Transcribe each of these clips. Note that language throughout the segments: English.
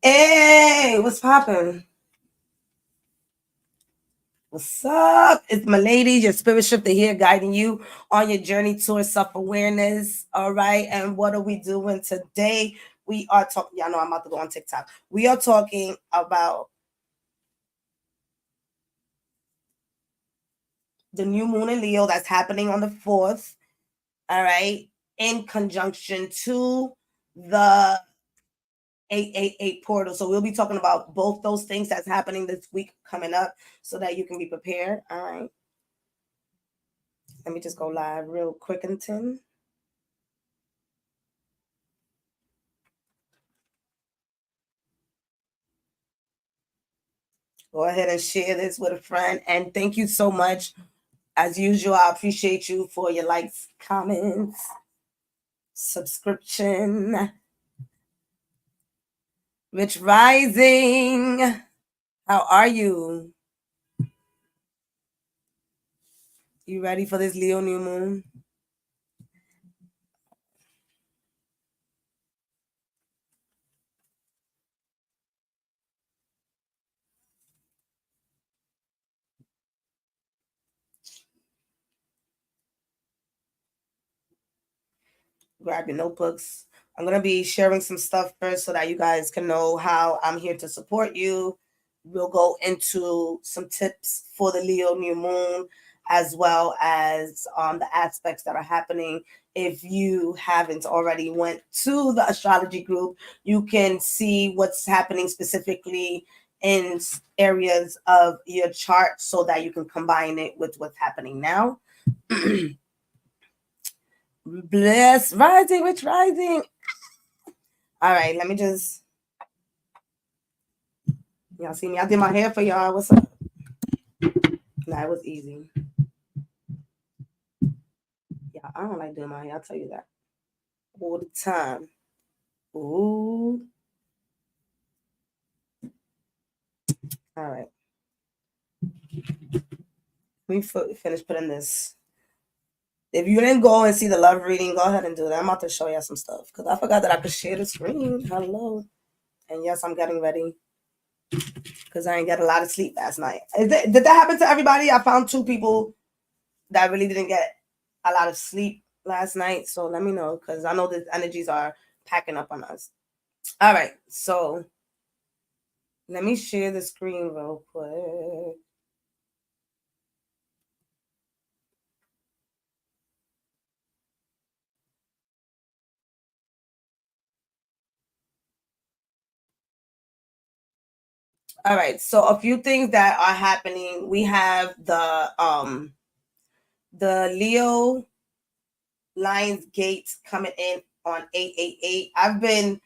Hey, what's poppin'? What's up? It's my lady, your spirit shifter here, guiding you on your journey towards self-awareness. All right. And what are we doing today? We are talking, y'all know I'm about to go on TikTok. We are talking about the new moon in Leo that's happening on the 4th. All right. In conjunction to the 888 portal. So we'll be talking about both those things that's happening this week coming up so that you can be prepared. All right. Let me just go live real quick and 10. Go ahead and share this with a friend. And thank you so much. As usual, I appreciate you for your likes, comments, subscription. Rich Rising, how are you? You ready for this Leo new moon? Grab your notebooks. I'm going to be sharing some stuff first so that you guys can know how I'm here to support you. We'll go into some tips for the Leo new moon as well as the aspects that are happening. If you haven't already went to the astrology group, you can see what's happening specifically in areas of your chart so that you can combine it with what's happening now. Bless rising, which rising? All right, let me just. Y'all see me? I did my hair for y'all. What's up? Nah, it was easy. Yeah, I don't like doing my hair. I'll tell you that all the time. Ooh. All right. Let me finish putting this. If you didn't go and see the love reading, go ahead and do that. I'm about to show you some stuff because I forgot that I could share the screen. Hello. And yes, I'm getting ready because I ain't get a lot of sleep last night. Did that happen to everybody? I found 2 people that really didn't get a lot of sleep last night. So let me know because I know the energies are packing up on us. All right. So let me share the screen real quick. All right. So a few things that are happening. We have the Leo Lions Gate coming in on 888. I've been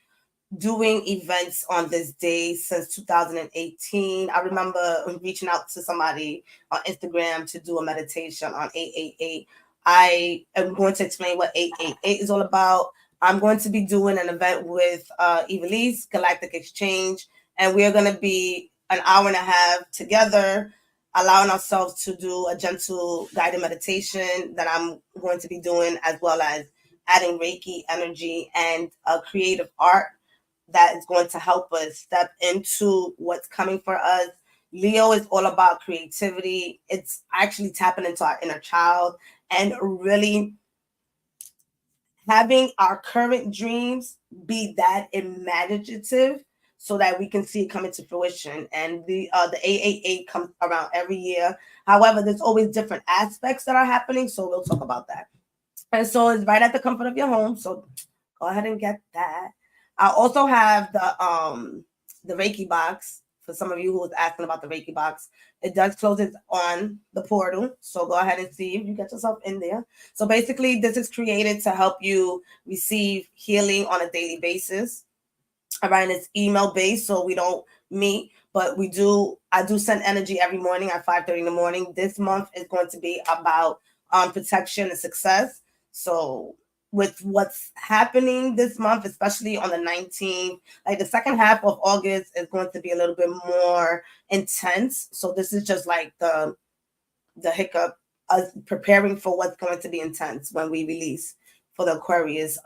doing events on this day since 2018. I remember reaching out to somebody on Instagram to do a meditation on 888. I am going to explain what 888 is all about. I'm going to be doing an event with Evelise, Galactic Exchange, and we're going to be an hour and a half together, allowing ourselves to do a gentle guided meditation that I'm going to be doing, as well as adding Reiki energy and creative art that is going to help us step into what's coming for us. Leo is all about creativity. It's actually tapping into our inner child and really having our current dreams be that imaginative so that we can see it come into fruition. And the 888 comes around every year. However, there's always different aspects that are happening, so we'll talk about that. And so it's right at the comfort of your home. So go ahead and get that. I also have the Reiki box for some of you who was asking about the Reiki box. It does close it on the portal. So go ahead and see if you get yourself in there. So basically, this is created to help you receive healing on a daily basis. All right, and it's email based, so we don't meet, but I do send energy every morning at 5:30 in the morning. This month is going to be about protection and success. So with what's happening this month, especially on the 19th, like the second half of August is going to be a little bit more intense. So this is just like the hiccup, us preparing for what's going to be intense when we release for the Aquarius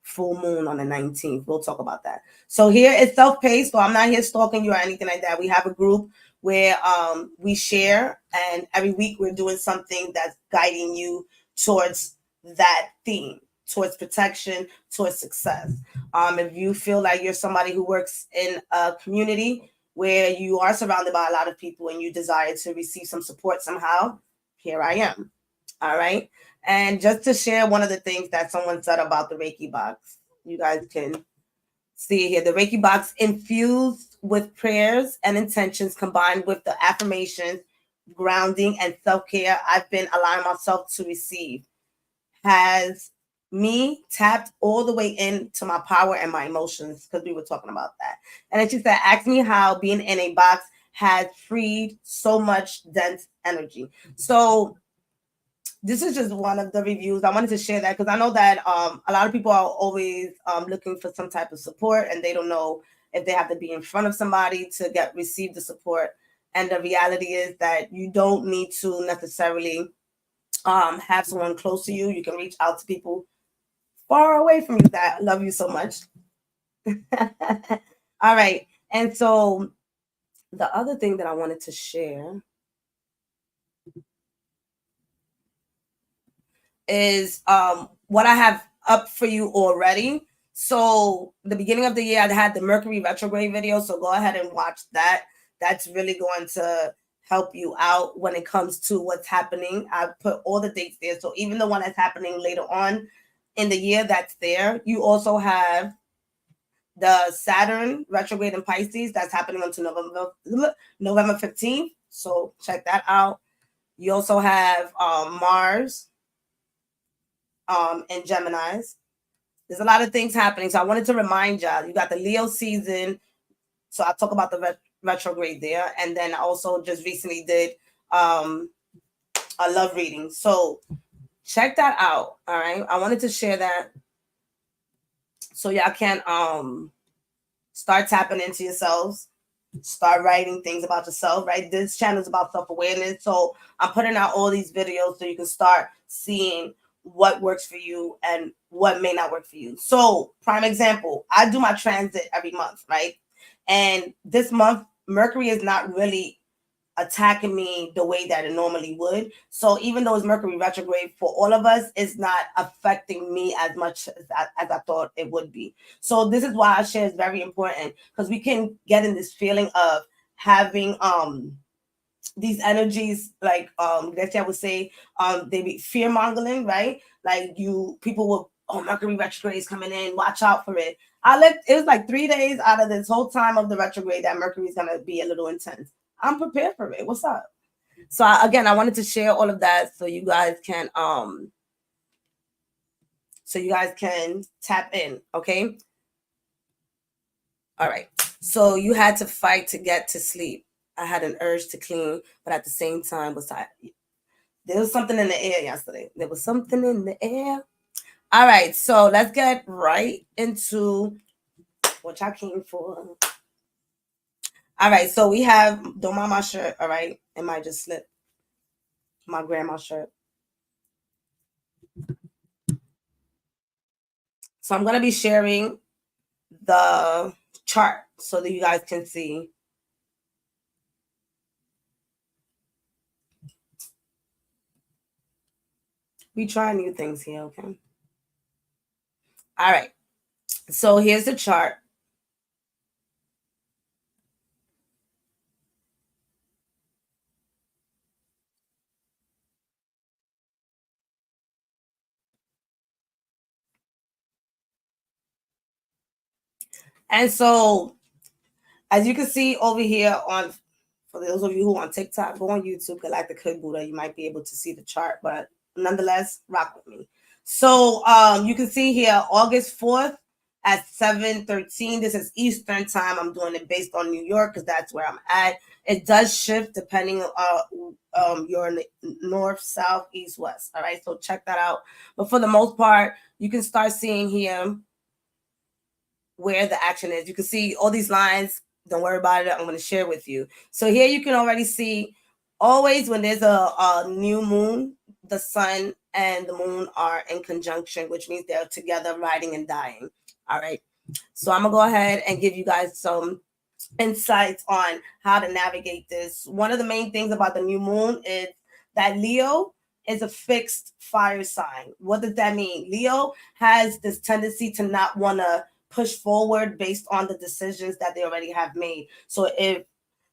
full moon on the 19th. We'll talk about that. So here it's self-paced, so I'm not here stalking you or anything like that. We have a group where we share, and every week we're doing something that's guiding you towards that theme, towards protection, towards success. If you feel like you're somebody who works in a community where you are surrounded by a lot of people and you desire to receive some support somehow, here I am. All right. And just to share one of the things that someone said about the Reiki box, you guys can see here. The Reiki box infused with prayers and intentions combined with the affirmations, grounding, and self-care I've been allowing myself to receive has me tapped all the way into my power and my emotions, because we were talking about that. And then she said, ask me how being in a box has freed so much dense energy. So this is just one of the reviews. I wanted to share that because I know that a lot of people are always looking for some type of support, and they don't know if they have to be in front of somebody to receive the support. And the reality is that you don't need to necessarily have someone close to you. You can reach out to people far away from you that love you so much. All right. And so the other thing that I wanted to share is what I have up for you already. So the beginning of the year, I had the Mercury retrograde video. So go ahead and watch that. That's really going to help you out when it comes to what's happening. I put all the dates there. So even the one that's happening later on in the year, that's there. You also have the Saturn retrograde in Pisces that's happening until November 15th. So check that out. You also have Mars and Geminis. There's a lot of things happening. So I wanted to remind y'all, you got the Leo season. So I'll talk about the retrograde there. And then I also just recently did a love reading. So check that out. All right. I wanted to share that so y'all can start tapping into yourselves. Start writing things about yourself, right? This channel is about self-awareness. So I'm putting out all these videos so you can start seeing what works for you and what may not work for you. So prime example, I do my transit every month, right? And this month, Mercury is not really attacking me the way that it normally would. So even though it's Mercury retrograde for all of us, it's not affecting me as much as I thought it would be. So this is why I share is very important, because we can get in this feeling of having these energies, like let's say I would say they be fear mongering, right? Like people will, oh, Mercury retrograde is coming in, watch out for it. It was like 3 days out of this whole time of the retrograde that Mercury is gonna be a little intense. I'm prepared for it. What's up? So again, I wanted to share all of that so you guys can tap in, okay? All right. So you had to fight to get to sleep. I had an urge to clean, but at the same time was tired. There was something in the air yesterday. There was something in the air. All right, so let's get right into what y'all came for. All right, so we have, don't mind my shirt, all right? It might just slip. My grandma's shirt. So I'm going to be sharing the chart so that you guys can see. We try new things here, okay? All right. So here's the chart. And so, as you can see over here for those of you who are on TikTok, go on YouTube, Galactic Hood Buddha, you might be able to see the chart, but nonetheless, rock with me. So you can see here, August 4th at 7:13. This is Eastern time. I'm doing it based on New York because that's where I'm at. It does shift depending on you're in the north, south, east, west. All right, so check that out. But for the most part, you can start seeing here where the action is. You can see all these lines. Don't worry about it. I'm going to share with you. So here you can already see always when there's a new moon, the sun and the moon are in conjunction, which means they're together, riding and dying. All right. So I'm gonna go ahead and give you guys some insights on how to navigate this. One of the main things about the new moon is that Leo is a fixed fire sign. What does that mean? Leo has this tendency to not want to push forward based on the decisions that they already have made. So if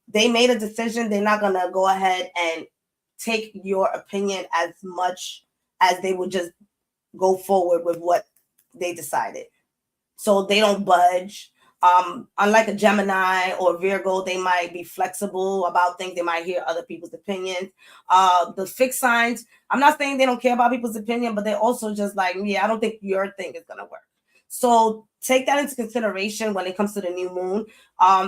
they made a decision, they're not going to go ahead and take your opinion as much as they would just go forward with what they decided. So they don't budge. Unlike a Gemini or Virgo, they might be flexible about things. They might hear other people's opinions. The fixed signs, I'm not saying they don't care about people's opinion, but they're also just like, yeah, I don't think your thing is going to work. So take that into consideration when it comes to the new moon.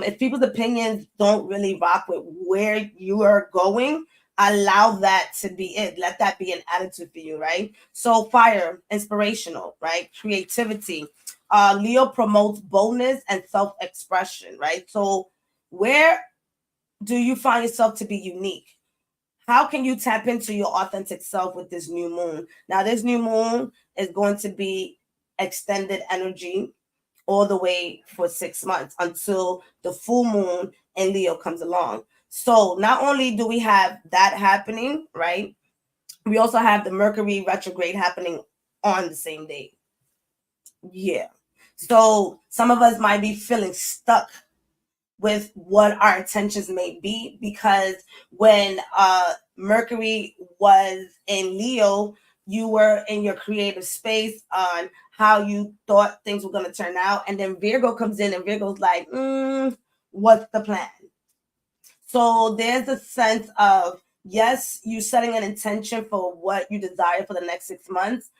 If people's opinions don't really rock with where you are going, allow that to be it. Let that be an attitude for you, right? So fire, inspirational, right? Creativity. Leo promotes boldness and self-expression, right? So where do you find yourself to be unique? How can you tap into your authentic self with this new moon? Now, this new moon is going to be extended energy all the way for 6 months until the full moon in Leo comes along. So not only do we have that happening, right? We also have the Mercury retrograde happening on the same day. Yeah. So some of us might be feeling stuck with what our intentions may be, because when Mercury was in Leo, you were in your creative space on how you thought things were going to turn out. And then Virgo comes in and Virgo's like, what's the plan? So there's a sense of, yes, you're setting an intention for what you desire for the next 6 months,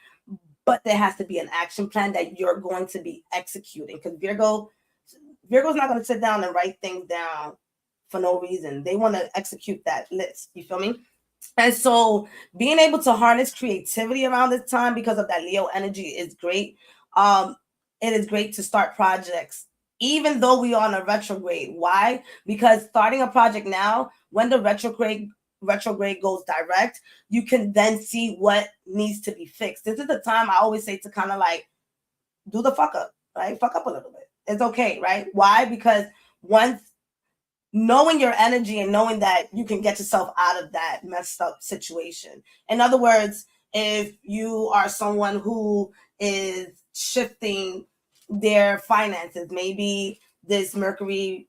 but there has to be an action plan that you're going to be executing, because Virgo's not going to sit down and write things down for no reason. They want to execute that list. You feel me? And so being able to harness creativity around this time because of that Leo energy is great. It is great to start projects, even though we are on a retrograde. Why? Because starting a project now, when the retrograde goes direct, you can then see what needs to be fixed. This is the time I always say to kind of like do the fuck up, right? Fuck up a little bit. It's okay, right? Why? Because once knowing your energy and knowing that you can get yourself out of that messed up situation. In other words, if you are someone who is shifting their finances, maybe this Mercury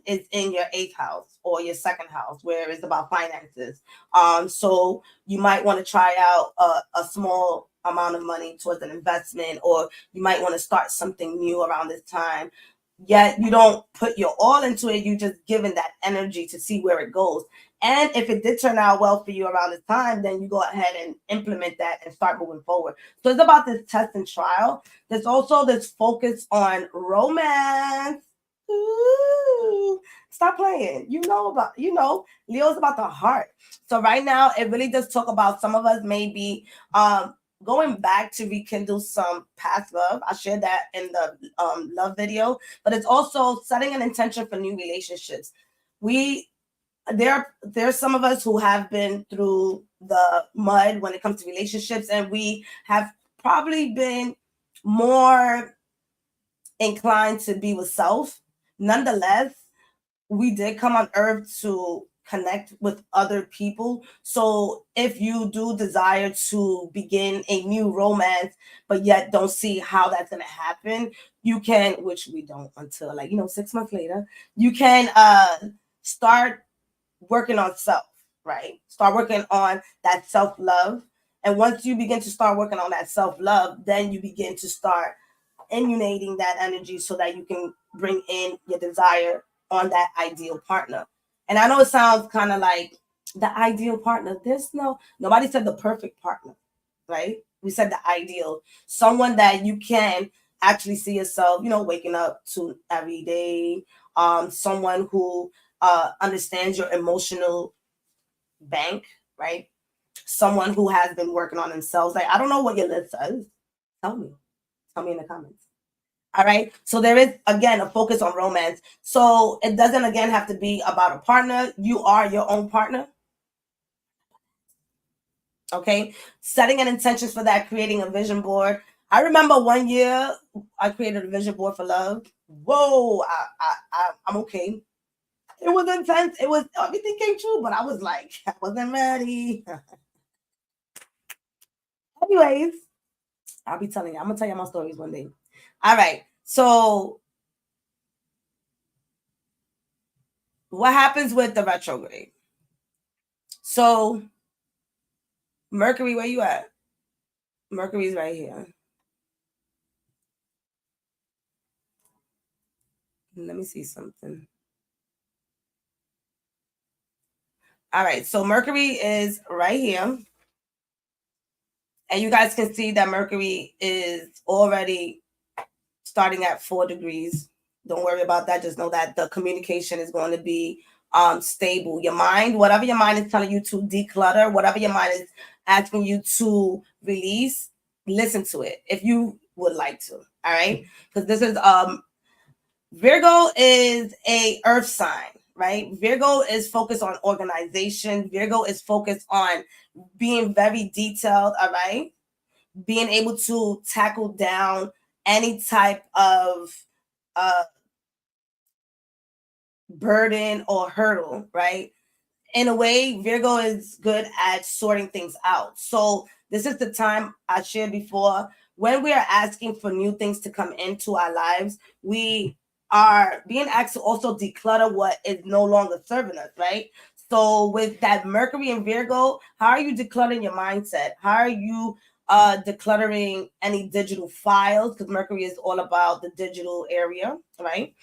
is in your 8th house or your 2nd house, where it's about finances. So you might want to try out a small amount of money towards an investment, or you might want to start something new around this time. Yet you don't put your all into it. You just giving that energy to see where it goes. And if it did turn out well for you around this time, then you go ahead and implement that and start moving forward. So it's about this test and trial. There's also this focus on romance. Ooh, stop playing. Leo's about the heart. So right now, it really does talk about some of us maybe going back to rekindle some past love. I shared that in the love video, but it's also setting an intention for new relationships. There's some of us who have been through the mud when it comes to relationships, and we have probably been more inclined to be with self. Nonetheless, we did come on earth to connect with other people. So if you do desire to begin a new romance, but yet don't see how that's going to happen, you can, which we don't until 6 months later, you can start working on self, right? Start working on that self-love. And once you begin to start working on that self-love, then you begin to start emanating that energy so that you can bring in your desire on that ideal partner. And I know it sounds kind of like the ideal partner. Nobody said the perfect partner, right? We said the ideal, someone that you can actually see yourself, waking up to every day. Someone who understands your emotional bank, right? Someone who has been working on themselves. Like, I don't know what your list says. Tell me in the comments. All right. So there is, again, a focus on romance. So it doesn't, again, have to be about a partner. You are your own partner. Okay, setting an intentions for that, creating a vision board. I remember one year I created a vision board for love. Whoa, I'm okay. It was intense. It was, everything came true, but I was like, I wasn't ready. Anyways, I'll be telling you. I'm gonna tell you my stories one day. All right. So what happens with the retrograde? So Mercury, where you at? Mercury's right here. Let me see something. All right. So Mercury is right here. And you guys can see that Mercury is already starting at 4 degrees. Don't worry about that. Just know that the communication is going to be stable. Your mind, whatever your mind is telling you to declutter, whatever your mind is asking you to release, listen to it if you would like to. All right. Because this is Virgo is a earth sign, right? Virgo is focused on organization. Virgo is focused on being very detailed, all right? Being able to tackle down any type of uh, burden or hurdle, right? In a way, Virgo is good at sorting things out. So this is the time I shared before. When we are asking for new things to come into our lives, we are being asked to also declutter what is no longer serving us, right? So with that Mercury and Virgo, how are you decluttering your mindset? How are you decluttering any digital files? Because Mercury is all about the digital area, right?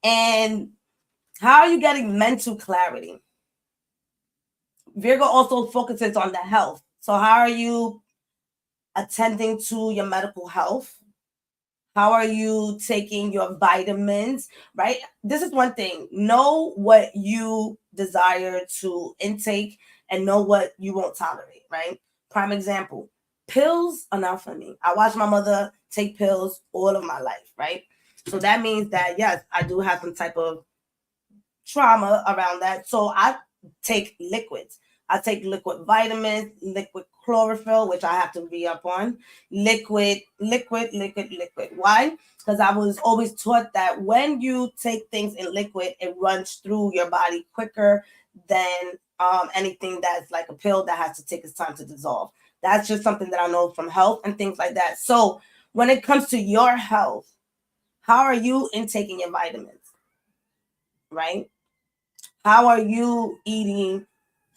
And how are you getting mental clarity? Virgo also focuses on the health. So how are you attending to your medical health? How are you taking your vitamins, right? This is one thing. Know what you desire to intake and know what you won't tolerate, right? Prime example, pills are not for me. I watched my mother take pills all of my life, right? So that means that, yes, I do have some type of trauma around that. So I take liquids. I take liquid vitamins, liquid chlorophyll, which I have to be up on. Liquid. Why? Because I was always taught that when you take things in liquid, it runs through your body quicker than anything that's like a pill that has to take its time to dissolve. That's just something that I know from health and things like that. So when it comes to your health, how are you intaking your vitamins? Right? How are you eating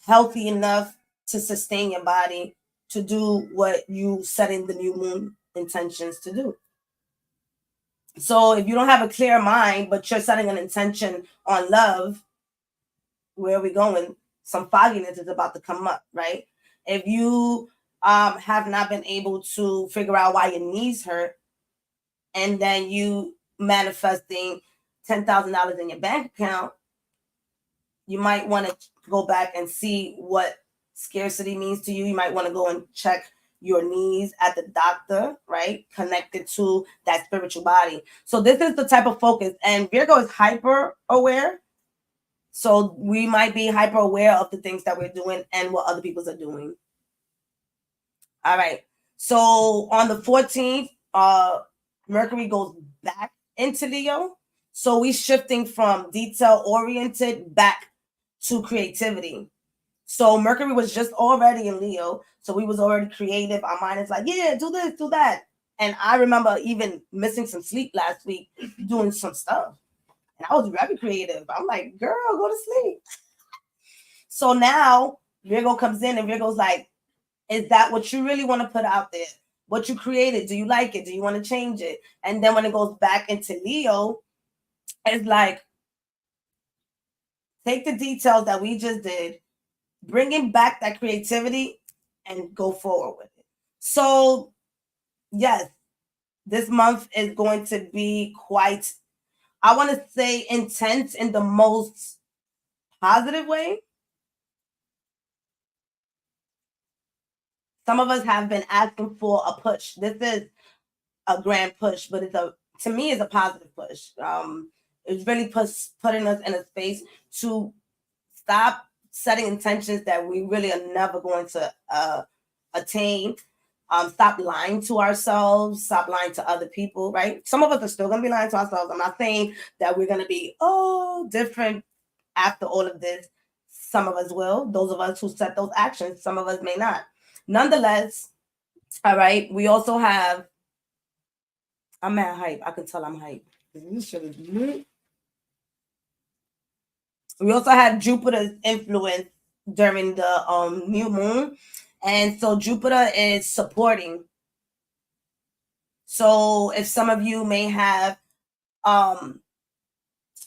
healthy enough to sustain your body to do what you set in the new moon intentions to do? So if you don't have a clear mind, but you're setting an intention on love, where are we going? Some fogginess is about to come up, right? If you have not been able to figure out why your knees hurt, and then you manifesting $10,000 in your bank account, you might want to go back and see what scarcity means to you. You might want to go and check your needs at the doctor, right? Connected to that spiritual body. So this is the type of focus. And Virgo is hyper aware. So we might be hyper aware of the things that we're doing and what other people are doing. All right. So on the 14th, Mercury goes back into Leo. So we're shifting from detail oriented back to creativity. So Mercury was just already in Leo. So we was already creative. Our mind is like, yeah, do this, do that. And I remember even missing some sleep last week doing some stuff. And I was very creative. I'm like, girl, go to sleep. So now Virgo comes in and Virgo's like, is that what you really want to put out there? What you created? Do you like it? Do you want to change it? And then when it goes back into Leo, it's like, take the details that we just did, bringing back that creativity and go forward with it. So, yes, this month is going to be quite, I want to say, intense in the most positive way. Some of us have been asking for a push. This is a grand push, but to me, it's a positive push. It's really putting us in a space to stop setting intentions that we really are never going to attain. Stop lying to ourselves, stop lying to other people, right? Some of us are still going to be lying to ourselves. I'm not saying that we're going to be, different after all of this. Some of us will. Those of us who set those actions, some of us may not. Nonetheless, all right, we also have, I'm at hype. I can tell I'm hype. We also have Jupiter's influence during the new moon. And so Jupiter is supporting. So if some of you may have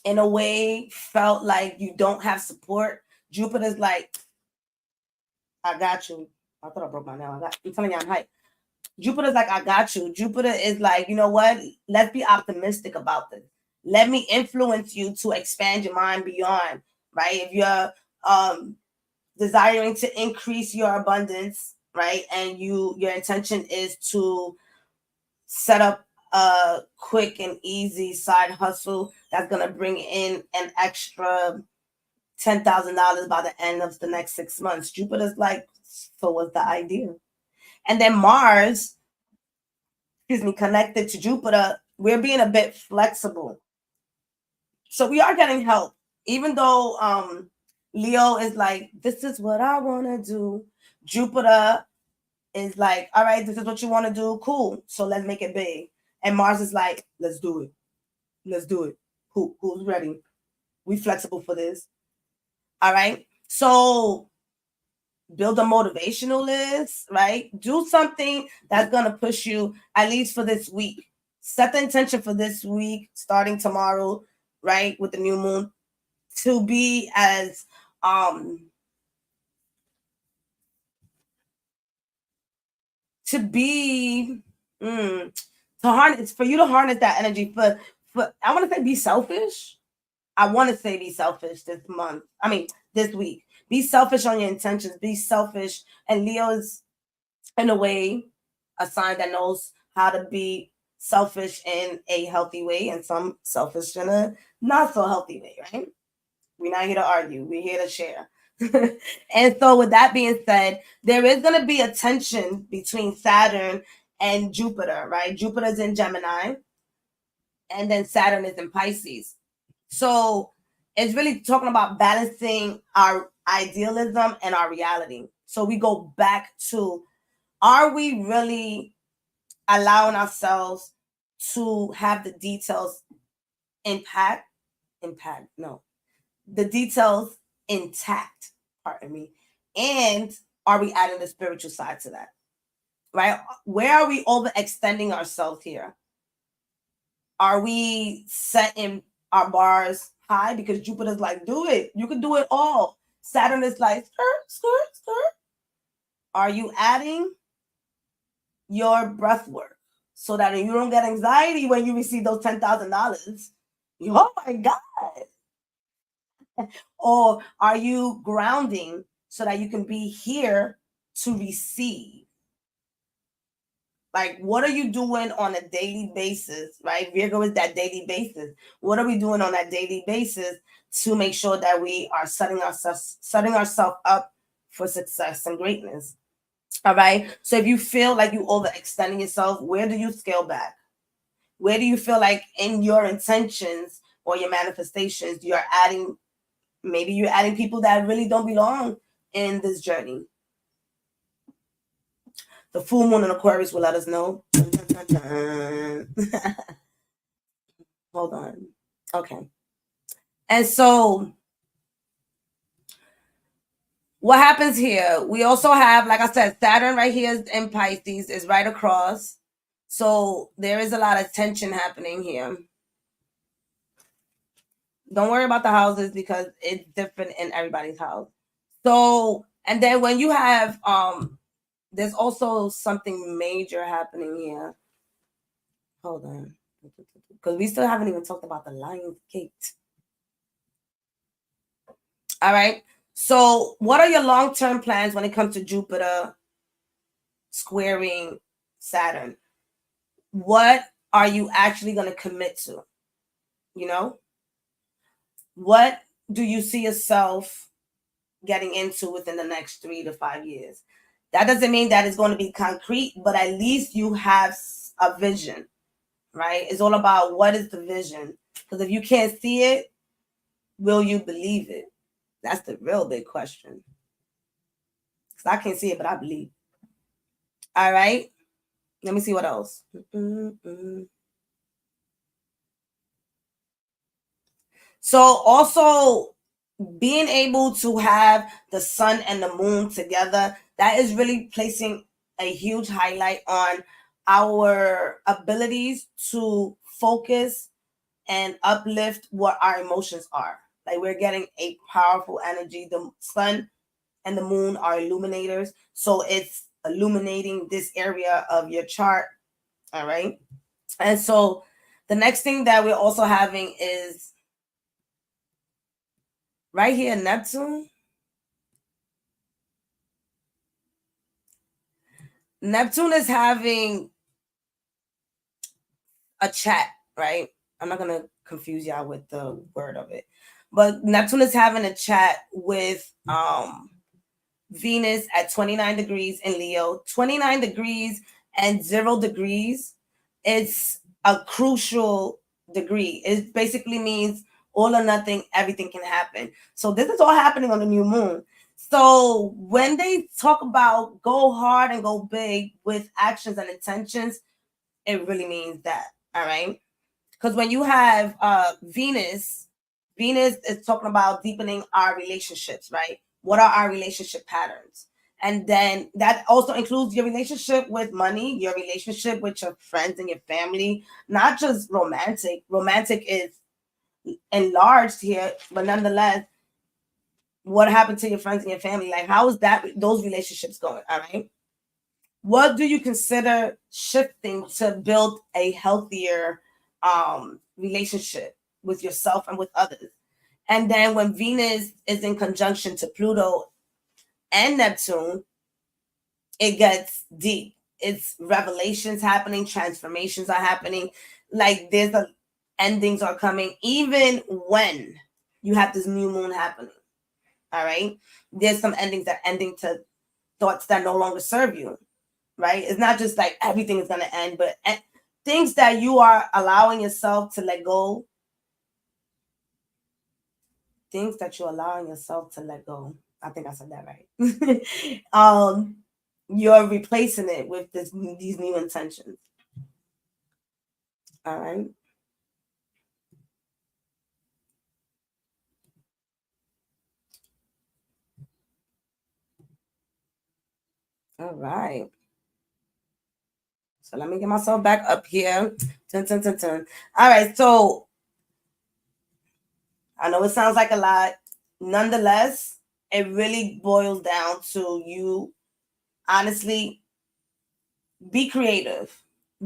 in a way felt like you don't have support, Jupiter's like, I got you. I thought I broke my nail. I'm telling you, I'm hyped. Jupiter's like, I got you. Jupiter is like, you know what? Let's be optimistic about this. Let me influence you to expand your mind beyond, right? If you're desiring to increase your abundance, right? And your intention is to set up a quick and easy side hustle that's going to bring in an extra $10,000 by the end of the next 6 months. Jupiter's like, so what's the idea? And then Mars, connected to Jupiter, we're being a bit flexible. So we are getting help. Even though Leo is like, this is what I want to do. Jupiter is like, all right, this is what you want to do. Cool. So let's make it big. And Mars is like, let's do it. Let's do it. Who's ready? We flexible for this. All right. So build a motivational list, right? Do something that's going to push you at least for this week. Set the intention for this week, starting tomorrow, right? With the new moon, to be as, to harness, for you to harness that energy for I want to say be selfish. I want to say be selfish this month. I mean, this week. Be selfish on your intentions. Be selfish. And Leo is, in a way, a sign that knows how to be selfish in a healthy way and some selfish in a not so healthy way, right? We're not here to argue. We're here to share. And so with that being said, there is going to be a tension between Saturn and Jupiter, right? Jupiter's in Gemini and then Saturn is in Pisces. So it's really talking about balancing our idealism and our reality. So we go back to, are we really allowing ourselves to have the details the details intact, pardon me, and are we adding the spiritual side to that, right? Where are we overextending ourselves here? Are we setting our bars high? Because Jupiter's like, do it. You can do it all. Saturn is like, skirt. Are you adding your breath work so that you don't get anxiety when you receive those $10,000? Oh my God. Or are you grounding so that you can be here to receive? Like, what are you doing on a daily basis, right? Virgo is that daily basis. What are we doing on that daily basis to make sure that we are setting ourselves up for success and greatness? All right. So if you feel like you overextending yourself, where do you scale back? Where do you feel like in your intentions or your manifestations, maybe you're adding people that really don't belong in this journey? The full moon in Aquarius will let us know. Hold on. Okay. And so what happens here? We also have, like I said, Saturn right here in Pisces is right across. So there is a lot of tension happening here. Don't worry about the houses because it's different in everybody's house. So, and then when you have, there's also something major happening here. Hold on. Because we still haven't even talked about the Lion's Gate. All right. So what are your long-term plans when it comes to Jupiter squaring Saturn? What are you actually going to commit to? You know? What do you see yourself getting into within the next 3 to 5 years? That doesn't mean that it's going to be concrete, but at least you have a vision, right? It's all about what is the vision. Because if you can't see it, will you believe it? That's the real big question. Because I can't see it, but I believe. All right. Let me see what else. So also being able to have the sun and the moon together, that is really placing a huge highlight on our abilities to focus and uplift what our emotions are. Like we're getting a powerful energy. The sun and the moon are illuminators, so it's illuminating this area of your chart. All right. And so the next thing that we're also having is right here, Neptune. Neptune is having a chat, right? I'm not gonna confuse y'all with the word of it, but Neptune is having a chat with Venus at 29 degrees in Leo. 29 degrees and 0 degrees. It's a crucial degree. It basically means all or nothing, everything can happen. So this is all happening on the new moon. So when they talk about go hard and go big with actions and intentions, it really means that. All right. Because when you have Venus is talking about deepening our relationships, right? What are our relationship patterns? And then that also includes your relationship with money, your relationship with your friends and your family, not just romantic. Romantic is enlarged here, but nonetheless, what happened to your friends and your family? Like, how is that those relationships going? All right. What do you consider shifting to build a healthier relationship with yourself and with others? And then when Venus is in conjunction to Pluto and Neptune, it gets deep. It's revelations happening, transformations are happening. Like there's a endings are coming, even when you have this new moon happening. All right. There's some endings that ending to thoughts that no longer serve you. Right? It's not just like everything is gonna end, but things that you are allowing yourself to let go. Things that you're allowing yourself to let go. I think I said that right. You're replacing it with these new intentions. All right. All right. So let me get myself back up here. Dun, dun, dun, dun. All right. So I know it sounds like a lot. Nonetheless, it really boils down to you honestly be creative.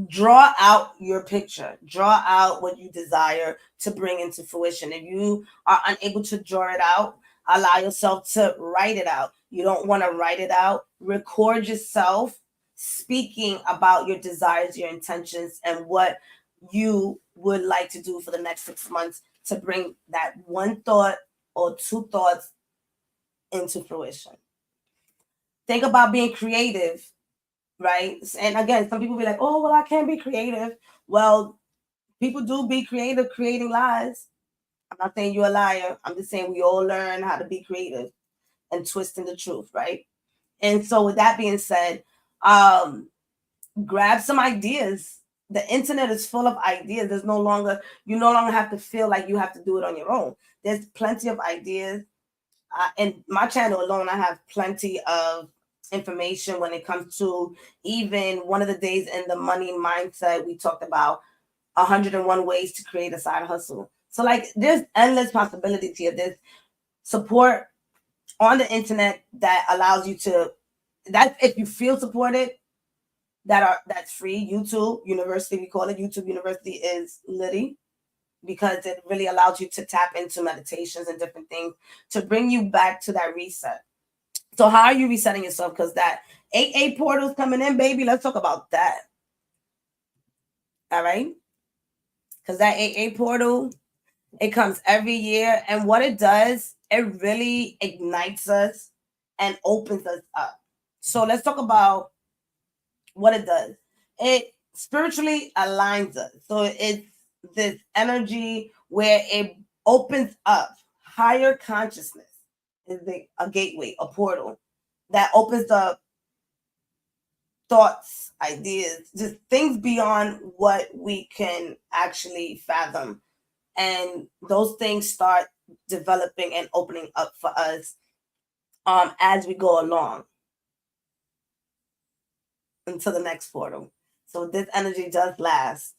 Draw out your picture. Draw out what you desire to bring into fruition. If you are unable to draw it out, allow yourself to write it out. You don't want to write it out. Record yourself speaking about your desires, your intentions, and what you would like to do for the next 6 months to bring that one thought or two thoughts into fruition. Think about being creative, right? And again, some people be like, oh, well, I can't be creative. Well, people do be creative creating lies. I'm not saying you're a liar. I'm just saying we all learn how to be creative and twisting the truth, right? And so with that being said, grab some ideas. The internet is full of ideas. You no longer have to feel like you have to do it on your own. There's plenty of ideas. In my channel alone, I have plenty of information when it comes to even one of the days in the money mindset. We talked about 101 ways to create a side hustle. So like there's endless possibilities here. There's support on the internet that allows you to that if you feel supported that's free. YouTube University, we call it YouTube University, is litty because it really allows you to tap into meditations and different things to bring you back to that reset. So how are you resetting yourself? Because that 8-8 portal is coming in, baby. Let's talk about that. All right. Because that 8-8 portal, it comes every year. And what it does, it really ignites us and opens us up. So let's talk about what it does. It spiritually aligns us. So it's this energy where it opens up higher consciousness. Is a gateway, a portal that opens up thoughts, ideas, just things beyond what we can actually fathom. And those things start developing and opening up for us as we go along until the next portal. So this energy does last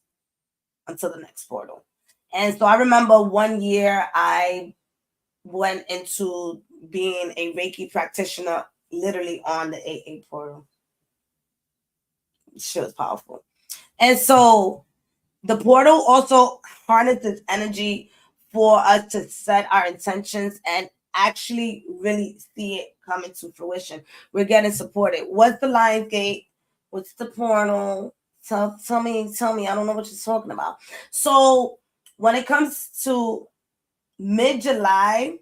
until the next portal. And so I remember one year I went into being a Reiki practitioner literally on the 8-8 portal. She was powerful. And so the portal also harnesses energy for us to set our intentions and actually really see it come into fruition. We're getting supported. What's the Lions Gate? What's the portal? Tell me. I don't know what you're talking about. So when it comes to mid-July,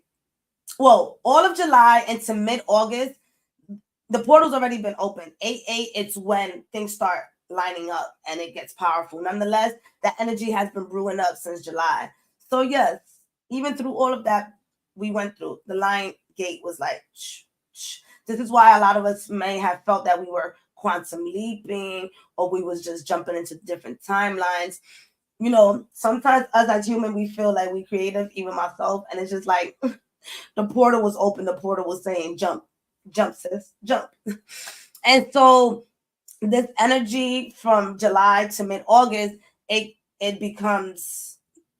well, all of July into mid-August, the portal's already been open. 8-8, it's when things start lining up and it gets powerful. Nonetheless, that energy has been brewing up since July. So yes, even through all of that we went through, the Lion Gate was like, shh, shh. This is why a lot of us may have felt that we were quantum leaping or we was just jumping into different timelines. You know, sometimes us as human, we feel like we creative, even myself, and it's just like the portal was open. The portal was saying, jump, sis, jump. And so this energy from July to mid-August, it becomes,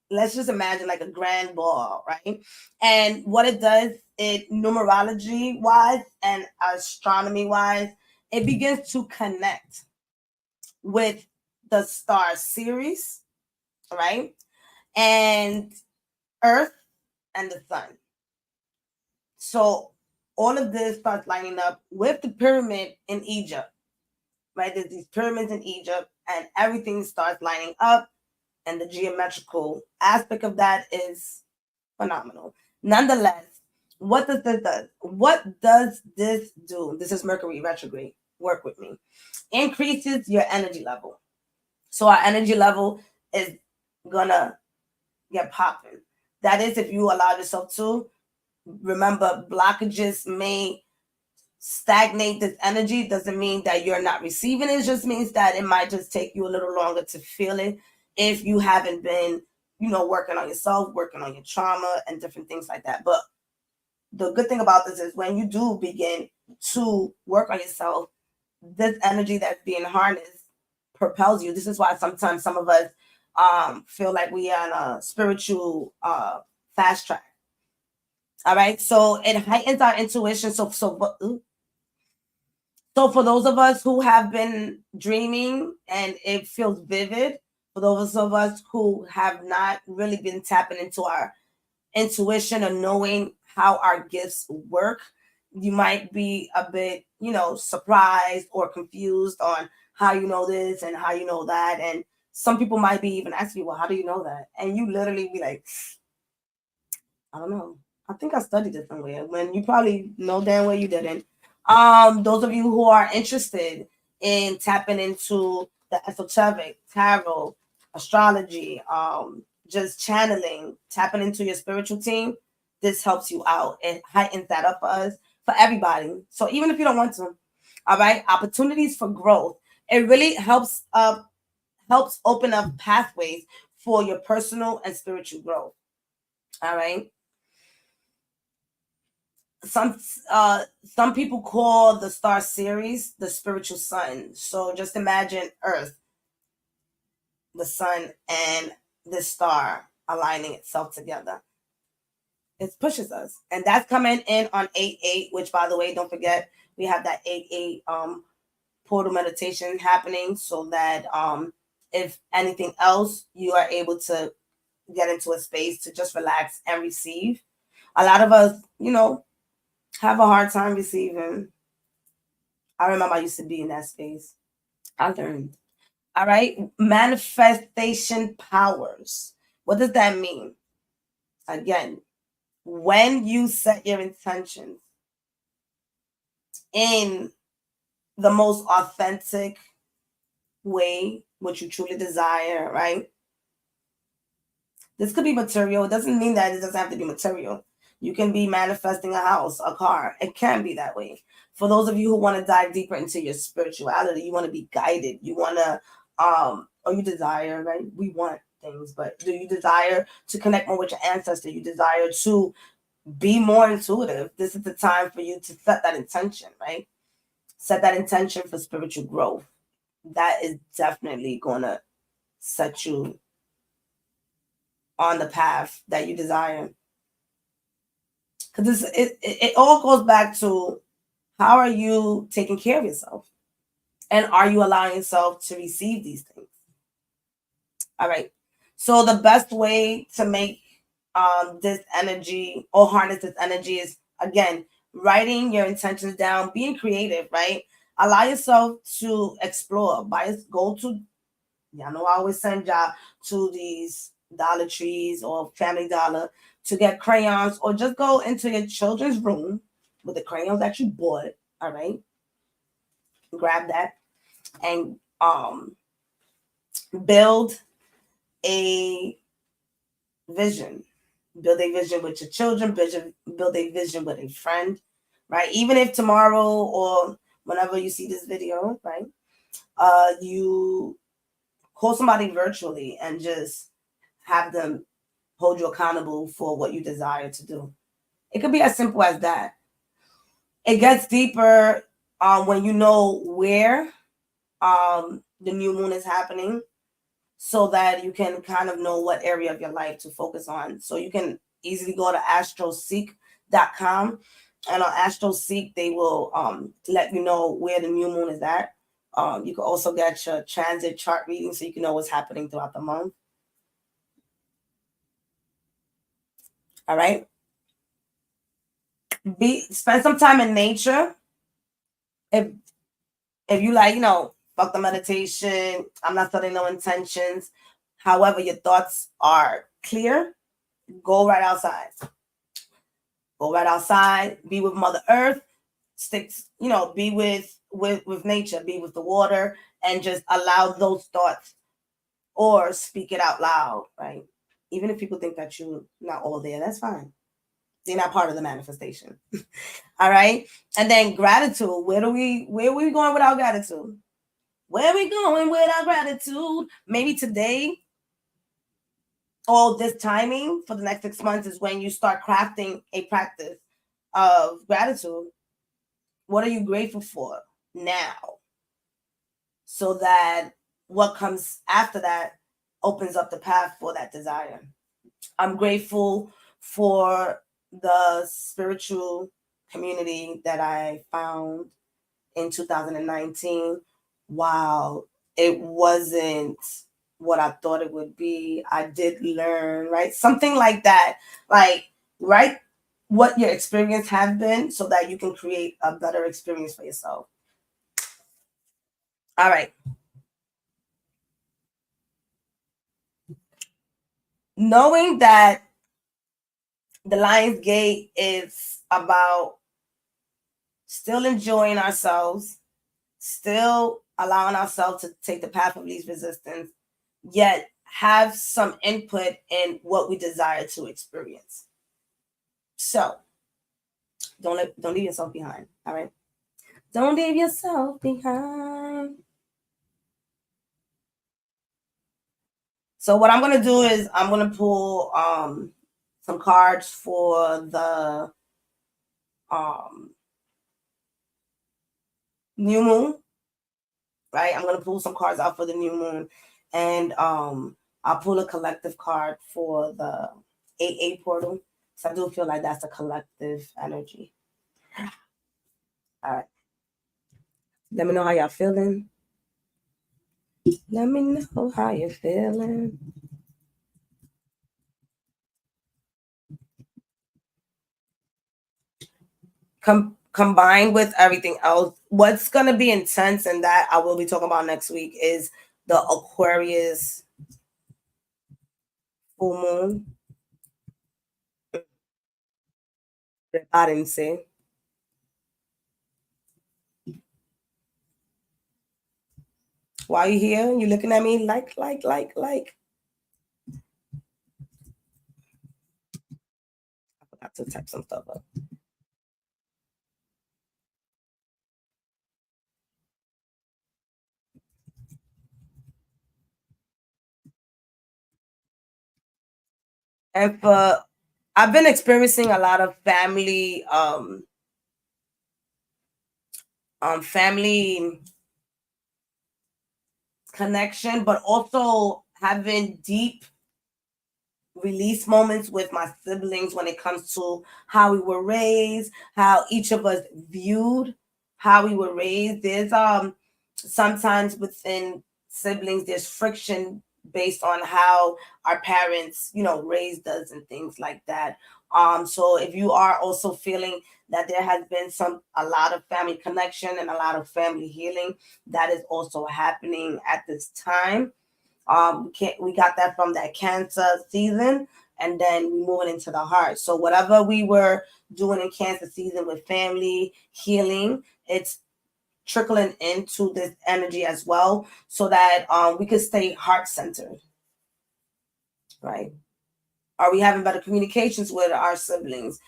let's just imagine like a grand ball, right? And what it does, it numerology wise and astronomy wise, it begins to connect with the star series, right? And Earth and the sun. So all of this starts lining up with the pyramid in Egypt, right? There's these pyramids in Egypt, and everything starts lining up, and the geometrical aspect of that is phenomenal. Nonetheless, what does this do? What does this do? This is Mercury retrograde. Work with me. Increases your energy level. So our energy level is gonna get popping. That is if you allow yourself to. Remember, blockages may stagnate this energy. Doesn't mean that you're not receiving it. It just means that it might just take you a little longer to feel it if you haven't been, working on yourself, working on your trauma and different things like that. But the good thing about this is when you do begin to work on yourself, this energy that's being harnessed propels you. This is why sometimes some of us feel like we are on a spiritual fast track. All right, so it heightens our intuition. So for those of us who have been dreaming and it feels vivid, for those of us who have not really been tapping into our intuition or knowing how our gifts work, you might be a bit, surprised or confused on how you know this and how you know that. And some people might be even asking you, well, how do you know that? And you literally be like, I don't know. I think I studied it somewhere, when you probably know damn well you didn't. Those of you who are interested in tapping into the esoteric, tarot, astrology, just channeling, tapping into your spiritual team, this helps you out. It heightens that up for us, for everybody. So even if you don't want to, all right, opportunities for growth. It really helps open up pathways for your personal and spiritual growth. All right. Some people call the star series the spiritual sun. So just imagine Earth, the sun, and this star aligning itself together. It pushes us, and that's coming in on 8-8. Which, by the way, don't forget we have that 8-8 portal meditation happening, so that if anything else, you are able to get into a space to just relax and receive. A lot of us, have a hard time receiving. I remember I used to be in that space. I learned. All right. Manifestation powers. What does that mean? Again, when you set your intentions in the most authentic way, what you truly desire, right? This could be material. It doesn't mean that it doesn't have to be material. You can be manifesting a house, a car. It can be that way. For those of you who want to dive deeper into your spirituality, you want to be guided. You want to, or you desire, right? We want things, but do you desire to connect more with your ancestor? You desire to be more intuitive. This is the time for you to set that intention, right? Set that intention for spiritual growth. That is definitely going to set you on the path that you desire. Because it all goes back to, how are you taking care of yourself? And are you allowing yourself to receive these things? All right. So the best way to make this energy, or harness this energy, is, again, writing your intentions down, being creative, right? Allow yourself to explore. Go to, I know I always send y'all to these Dollar Trees or Family Dollar to get crayons, or just go into your children's room with the crayons that you bought. All right. Grab that and build a vision. Build a vision with your children, build a vision with a friend, right? Even if tomorrow or whenever you see this video, right? You call somebody virtually and just have them hold you accountable for what you desire to do. It could be as simple as that. It gets deeper when you know where the new moon is happening, so that you can kind of know what area of your life to focus on. So you can easily go to astroseek.com, and on astroseek they will let you know where the new moon is at. You can also get your transit chart reading, so you can know what's happening throughout the month. All right. Spend some time in nature. If you like, fuck the meditation, I'm not setting no intentions. However, your thoughts are clear, go right outside. Go right outside, be with Mother Earth, be with nature, be with the water, and just allow those thoughts, or speak it out loud, right? Even if people think that you're not all there, that's fine. They're not part of the manifestation. All right. And then gratitude. Where are we going without gratitude? Where are we going without gratitude? Maybe today, all this timing for the next 6 months, is when you start crafting a practice of gratitude. What are you grateful for now? So that what comes after that opens up the path for that desire. I'm grateful for the spiritual community that I found in 2019. Wow, it wasn't what I thought it would be. I did learn, right? Something like that. Like, write what your experience have been, so that you can create a better experience for yourself. All right. Knowing that the Lion's Gate is about still enjoying ourselves, still allowing ourselves to take the path of least resistance, yet have some input in what we desire to experience. So don't leave yourself behind. All right. Don't leave yourself behind. So what I'm gonna do is I'm gonna pull some cards for the new moon. Right. I'm gonna pull some cards out for the new moon, and I'll pull a collective card for the 8-8 portal. So I do feel like that's a collective energy. All right. Let me know how y'all feeling. Let me know how you're feeling. Combined with everything else, what's going to be intense, and that I will be talking about next week, is the Aquarius full moon. I didn't say. Why are you here? You looking at me like. I forgot to type some stuff up. And for I've been experiencing a lot of family connection, but also having deep release moments with my siblings when it comes to how we were raised, how each of us viewed how we were raised. There's sometimes within siblings there's friction based on how our parents, raised us and things like that. So if you are also feeling that there has been a lot of family connection and a lot of family healing, that is also happening at this time. We got that from that Cancer season, and then we moving into the heart. So whatever we were doing in Cancer season with family healing, it's trickling into this energy as well, so that we could stay heart centered, right? Are we having better communications with our siblings?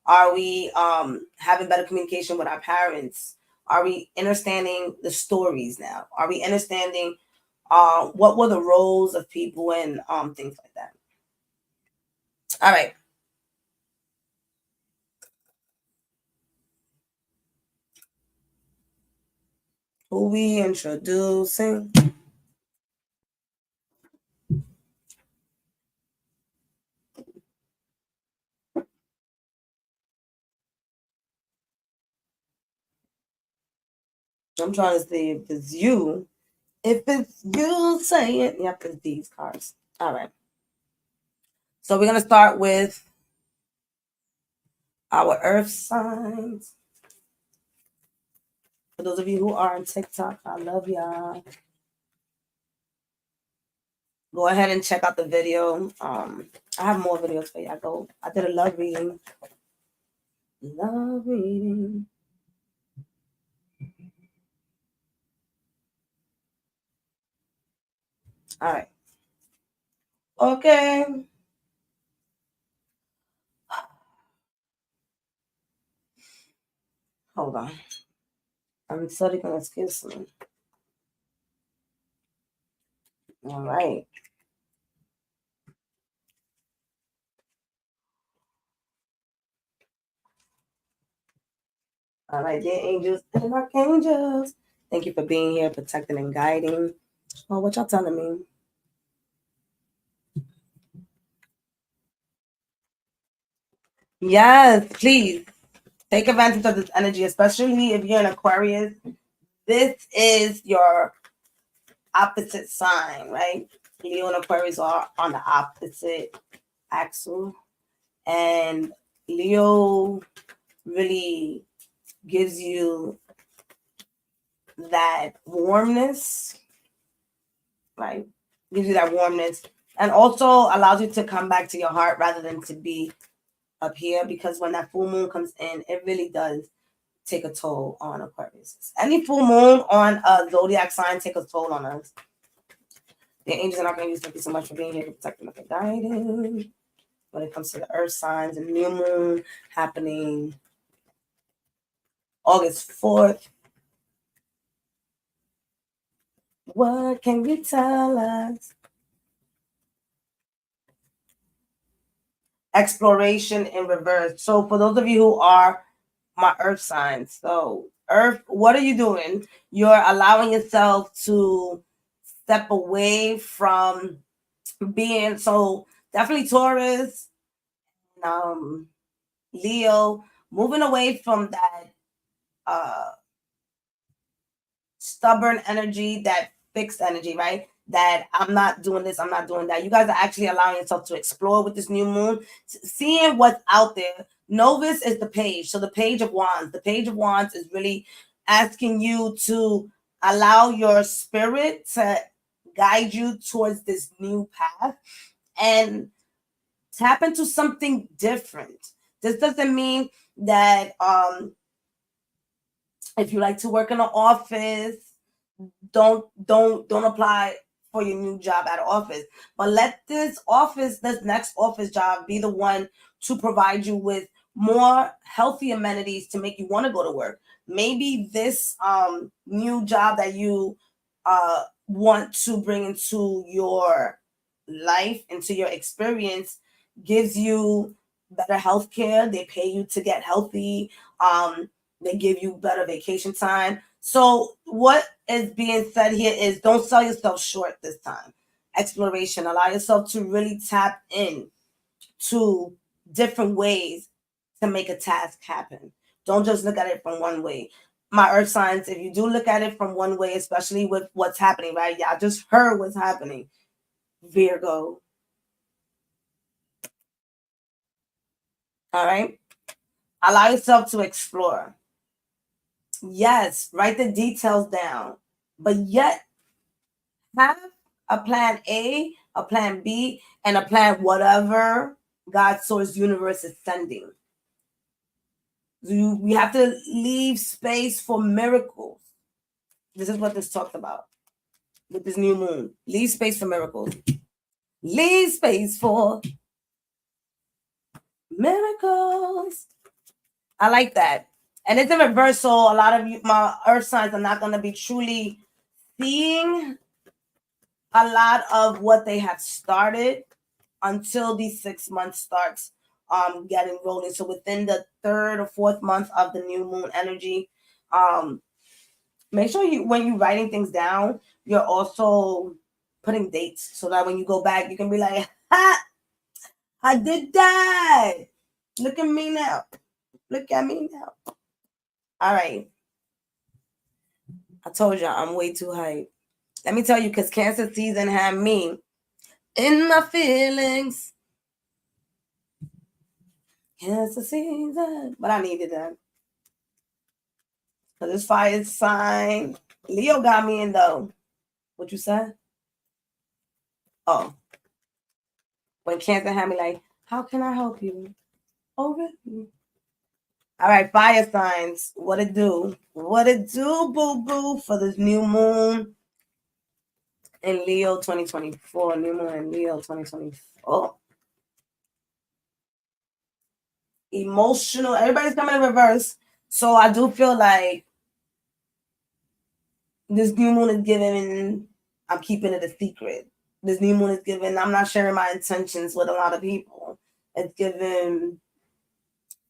Are we having better communication with our parents? Are we understanding the stories now? Are we understanding what were the roles of people and things like that? All right. Who we introducing? I'm trying to see if it's you. If it's you, say it. Yep, it's these cards. All right. So we're gonna start with our earth signs. For those of you who are on TikTok, I love y'all. Go ahead and check out the video. I have more videos for y'all. I did a love reading. Love reading. All right. Okay. Hold on. I'm sorry, gonna excuse me. All right. All right, dear angels and archangels. Thank you for being here, protecting and guiding. Oh, what y'all telling me? Yes, please take advantage of this energy, especially if you're an Aquarius. This is your opposite sign, right? Leo and Aquarius are on the opposite axle, and Leo really gives you that warmness, right? Gives you that warmness, and also allows you to come back to your heart rather than to be up here, because when that full moon comes in, it really does take a toll on Aquarius. Any full moon on a zodiac sign take a toll on us. The angels and archangels, thank you so much for being here to protect and guiding. When it comes to the earth signs, and new moon happening August 4th. What can you tell us? Exploration in reverse. So for those of you who are my earth signs, so earth, what are you doing? You're allowing yourself to step away from being, so definitely Taurus, Leo, moving away from that stubborn energy, that fixed energy, right? That I'm not doing this, I'm not doing that. You guys are actually allowing yourself to explore with this new moon, seeing what's out there. Novus is the page. So the page of wands. The page of wands is really asking you to allow your spirit to guide you towards this new path and tap into something different. This doesn't mean that if you like to work in an office, don't apply for your new job at office, but let this next office job be the one to provide you with more healthy amenities to make you want to go to work. Maybe this new job that you want to bring into your life, into your experience, gives you better health care. They pay you to get healthy. They give you better vacation time. So what is being said here is don't sell yourself short this time. Exploration. Allow yourself to really tap in to different ways to make a task happen. Don't just look at it from one way. My earth signs, if you do look at it from one way, especially with what's happening, right? Y'all just heard what's happening. Virgo. All right. Allow yourself to explore. Yes, write the details down, but yet have a plan A, a plan B, and a plan whatever God, source, universe is sending. We have to leave space for miracles. This is what this talks about with this new moon. Leave space for miracles. Leave space for miracles. I like that. And it's a reversal. A lot of you, my earth signs, are not going to be truly seeing a lot of what they have started until these 6 months starts getting rolling. So within the 3rd or 4th month of the new moon energy, make sure you, when you're writing things down, you're also putting dates so that when you go back, you can be like, ha, I did that. Look at me now. Look at me now. All right. I told you I'm way too hyped. Let me tell you, because Cancer season had me in my feelings. Cancer season. But I needed that. Because this fire sign. Leo got me in though. What you said? Oh. When Cancer had me like, how can I help you? Oh, really? All right, fire signs. What it do? What it do, boo-boo, for this new moon in Leo 2024. New moon in Leo 2024. Emotional. Everybody's coming in reverse. So I do feel like this new moon is giving, I'm keeping it a secret. This new moon is giving, I'm not sharing my intentions with a lot of people. It's giving,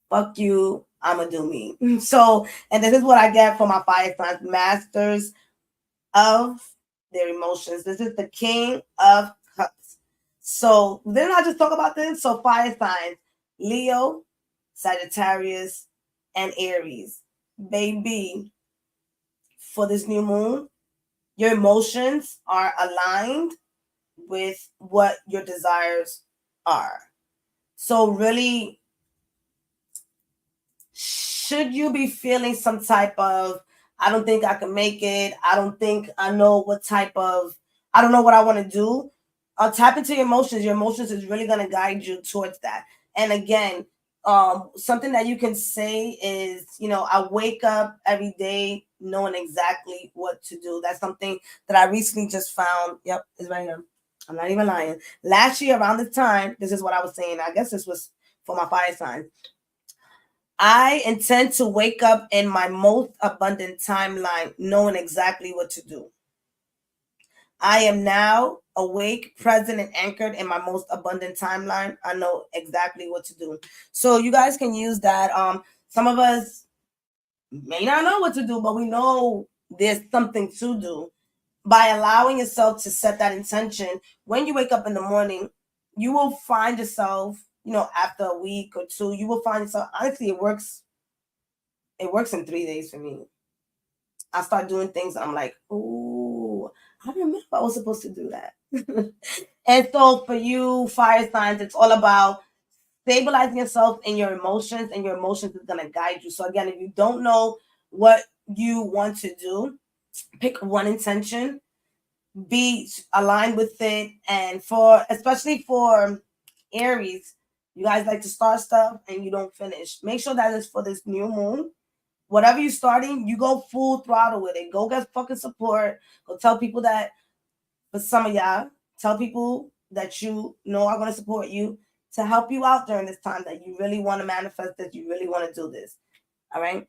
fuck you, I'ma do me. So, and this is what I get for my fire signs, masters of their emotions. This is the King of Cups. So didn't I just talk about this? So fire signs, Leo, Sagittarius, and Aries. Baby, for this new moon, your emotions are aligned with what your desires are. So really, should you be feeling some type of, I don't think I can make it, I don't think I know what type of, I don't know what I want to do, tap into your emotions. Your emotions is really going to guide you towards that. And again, something that you can say is, you know, I wake up every day knowing exactly what to do. That's something that I recently just found. Yep, it's right here. I'm not even lying. Last year around this time, this is what I was saying. I guess this was for my fire sign. I intend to wake up in my most abundant timeline, knowing exactly what to do. I am now awake, present, and anchored in my most abundant timeline. I know exactly what to do. So you guys can use that. Some of us may not know what to do, but we know there's something to do. By allowing yourself to set that intention, when you wake up in the morning, you will find yourself, you know, after a week or two, you will find yourself, honestly, it works in 3 days for me. I start doing things and I'm like, oh, I remember I was supposed to do that. And so for you, fire signs, it's all about stabilizing yourself in your emotions, and your emotions is going to guide you. So again, if you don't know what you want to do, pick one intention, be aligned with it. And for, especially for Aries, you guys like to start stuff and you don't finish. Make sure that is for this new moon. whatever you're starting, you go full throttle with it. Go get fucking support. Go tell people that, for some of y'all, tell people that you know are going to support you to help you out during this time, that you really want to manifest this, you really want to do this. All right.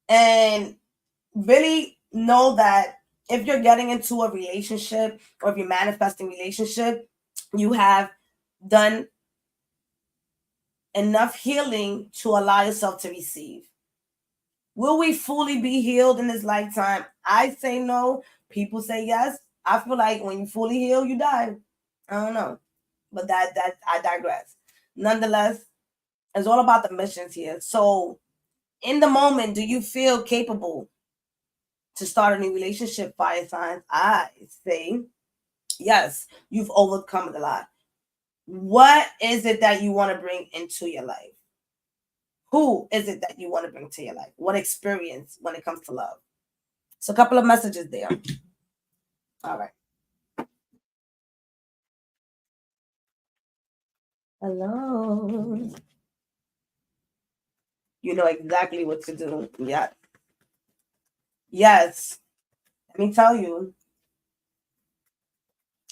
And really know that if you're getting into a relationship or if you're manifesting relationship, you have done enough healing to allow yourself to receive. Will we fully be healed in this lifetime? I say no. People say yes. I feel like when you fully heal, you die. I don't know. But that I digress. Nonetheless, it's all about the missions here. So in the moment, do you feel capable to start a new relationship, fire signs? I say yes, you've overcome a lot. What is it that you want to bring into your life? Who is it that you want to bring to your life? What experience when it comes to love? So a couple of messages there. All right. Hello. You know exactly what to do. Yeah. Yes. Let me tell you.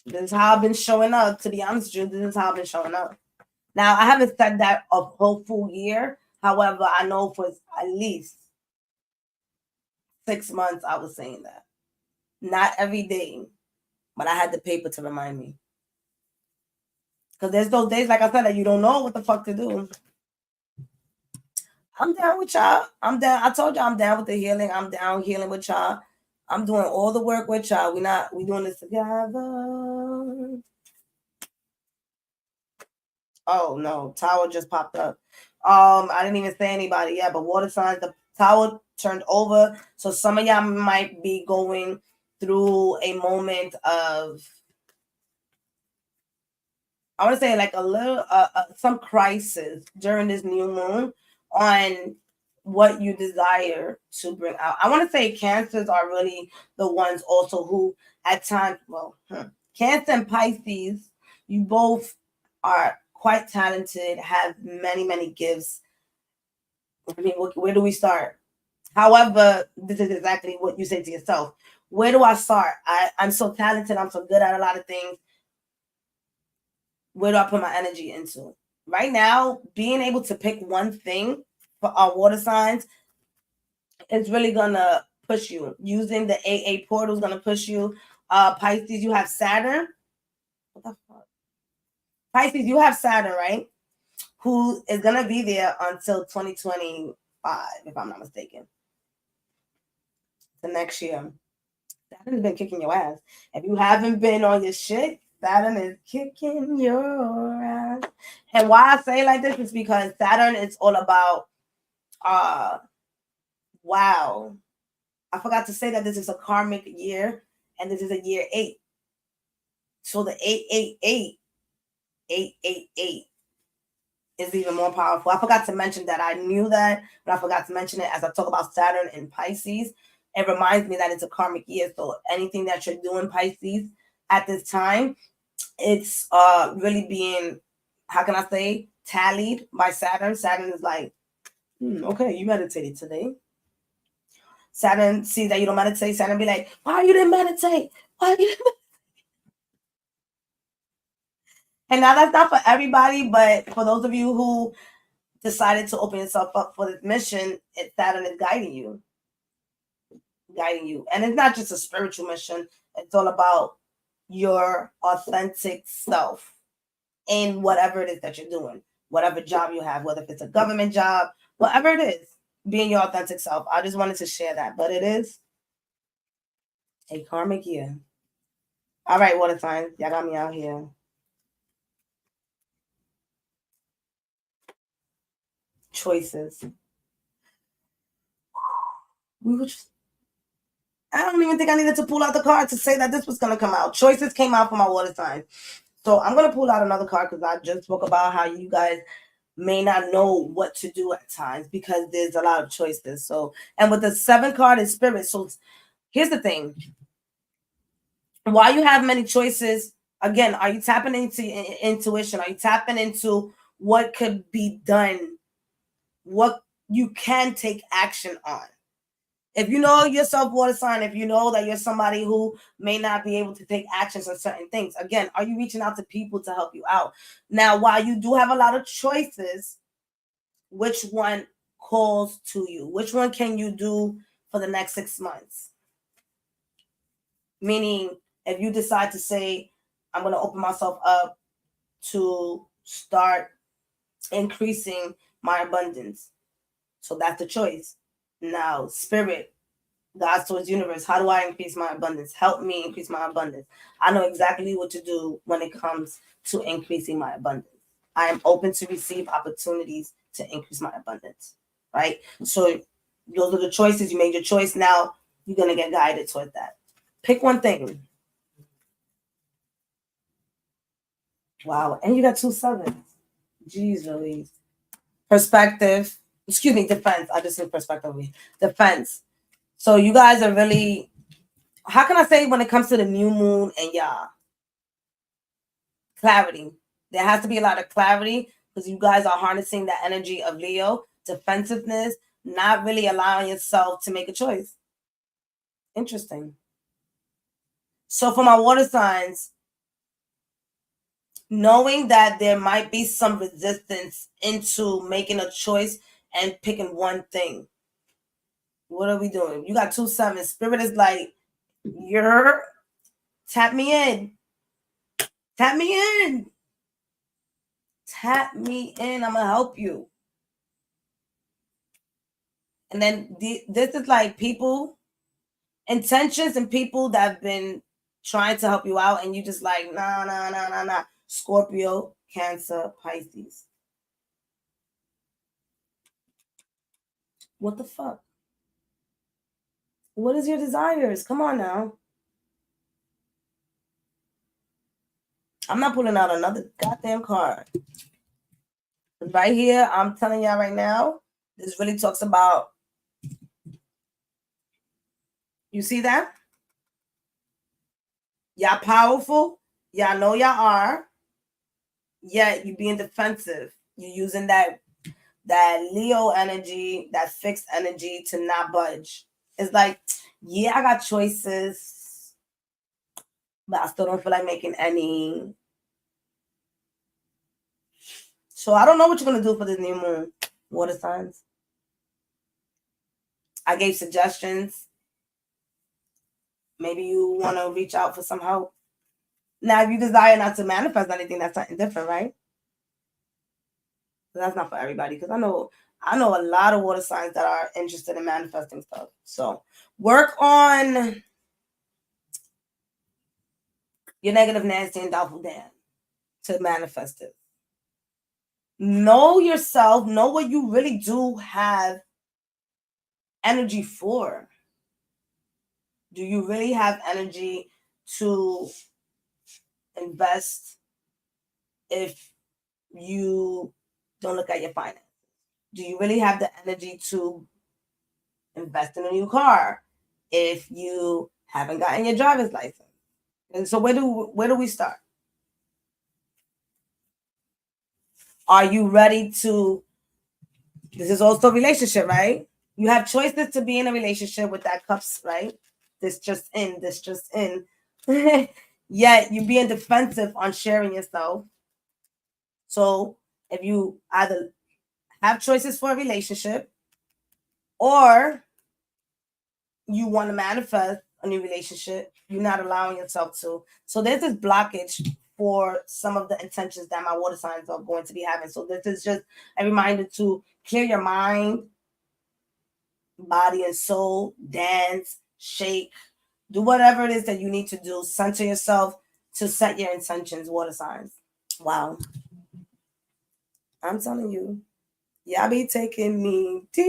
This is how I've been showing up. To be honest with you, this is how I've been showing up. Now, I haven't said that a whole full year. However, I know for at least 6 months I was saying that. Not every day, but I had the paper to remind me. Because there's those days, like I said, that you don't know what the fuck to do. I'm down with y'all. I'm down. I told y'all I'm down with the healing. I'm down healing with y'all. I'm doing all the work with y'all. We doing this together. Oh no, tower just popped up. I didn't even say anybody yet, but water signs, the tower turned over. So some of y'all might be going through a moment of, I want to say like a little, some crisis during this new moon on what you desire to bring out. I want to say Cancers are really the ones also who at times, Cancer and Pisces, you both are quite talented, have many, many gifts. I mean, where do we start? However, this is exactly what you say to yourself. Where do I start? I'm so talented. I'm so good at a lot of things. Where do I put my energy into? Right now, being able to pick one thing for our water signs is really gonna push you. Using the AA portal is gonna push you. Pisces, you have Saturn. What the fuck? Pisces, you have Saturn, right? Who is gonna be there until 2025, if I'm not mistaken. The next year. Saturn has been kicking your ass. If you haven't been on your shit, Saturn is kicking your ass. And why I say like this is because Saturn is all about wow. I forgot to say that this is a karmic year and this is a year 8. So the 888 888 is even more powerful. I forgot to mention that. I knew that, but I forgot to mention it as I talk about Saturn and Pisces. It reminds me that it's a karmic year. So anything that you're doing, Pisces, at this time, it's really being, how can I say, tallied by Saturn. Saturn is like, okay, you meditated today. Saturn sees that you don't meditate. Saturn be like, why you didn't meditate? Why you didn't meditate? And now that's not for everybody, but for those of you who decided to open yourself up for this mission, Saturn is guiding you. And it's not just a spiritual mission. It's all about your authentic self in whatever it is that you're doing, whatever job you have, whether if it's a government job, whatever it is, being your authentic self. I just wanted to share that, but it is a karmic year. All right, water signs, y'all got me out here. Choices. We were just, I don't even think I needed to pull out the card to say that this was going to come out. Choices came out for my water signs. So I'm going to pull out another card because I just spoke about how you guys may not know what to do at times because there's a lot of choices. So, and with the 7 card is spirit. So here's the thing. While you have many choices, again, are you tapping into intuition? Are you tapping into what could be done? What you can take action on. If you know yourself, water sign, if you know that you're somebody who may not be able to take actions on certain things, again, are you reaching out to people to help you out? Now, while you do have a lot of choices, which one calls to you? Which one can you do for the next 6 months? Meaning, if you decide to say, I'm going to open myself up to start increasing my abundance. So that's the choice. Now, spirit, God's towards universe, how do I increase my abundance? Help me increase my abundance. I know exactly what to do when it comes to increasing my abundance. I am open to receive opportunities to increase my abundance, right? So those are the choices. You made your choice. Now you're going to get guided toward that. Pick one thing. Wow. And you got 2 sevens. Jeez Louise. Perspective. Excuse me, defense. I just said perspective. Defense. So you guys are really, how can I say, when it comes to the new moon and y'all? Clarity. There has to be a lot of clarity because you guys are harnessing the energy of Leo, defensiveness, not really allowing yourself to make a choice. Interesting. So for my water signs, knowing that there might be some resistance into making a choice and picking one thing. What are we doing? You got 2 sevens. Spirit is like, you're tap me in. Tap me in. Tap me in. I'm going to help you. And then this is like people, intentions and people that have been trying to help you out. And you just like, nah. Scorpio, Cancer, Pisces. What the fuck? What is your desires? Come on now. I'm not pulling out another goddamn card. Right here, I'm telling y'all right now, this really talks about, you see that? Y'all powerful. Y'all know y'all are. Yet you being defensive. You're using that Leo energy, that fixed energy to not budge. It's like, yeah, I got choices, but I still don't feel like making any. So I don't know what you're going to do for this new moon, water signs. I gave suggestions. Maybe you want to reach out for some help. Now, if you desire not to manifest anything, that's something different, right? But that's not for everybody, because I know a lot of water signs that are interested in manifesting stuff. So work on your negative Nancy and doubtful Dan to manifest it. Know yourself. Know what you really do have energy for. Do you really have energy to invest if you don't look at your finances? Do you really have the energy to invest in a new car if you haven't gotten your driver's license? And so where do we start? Are you ready to, this is also a relationship, right? You have choices to be in a relationship with that cups, right? This just in. Yet you being defensive on sharing yourself. So if you either have choices for a relationship or you want to manifest a new relationship, you're not allowing yourself to. So there's this blockage for some of the intentions that my water signs are going to be having. So this is just a reminder to clear your mind, body and soul, dance, shake, do whatever it is that you need to do. Center yourself to set your intentions, water signs. Wow. I'm telling you, y'all be taking me deep.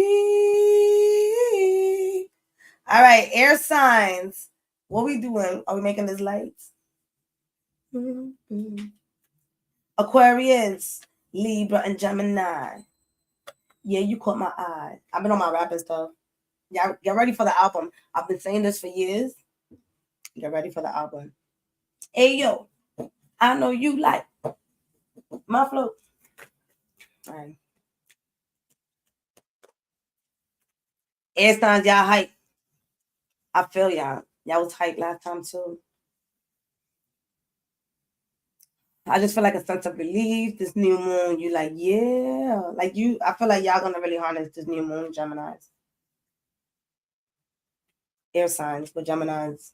All right, air signs. What we doing? Are we making this lights? Mm-hmm. Aquarius, Libra, and Gemini. Yeah, you caught my eye. I've been on my rapping stuff. Y'all get ready for the album. I've been saying this for years. Get ready for the album. Hey, yo, I know you like my flow. All right. Air signs, y'all hype. I feel y'all. Y'all was hype last time too. I just feel like a sense of relief. This new moon, you like, yeah. Like you, I feel like y'all gonna really harness this new moon, Geminis. Air signs, but Geminis,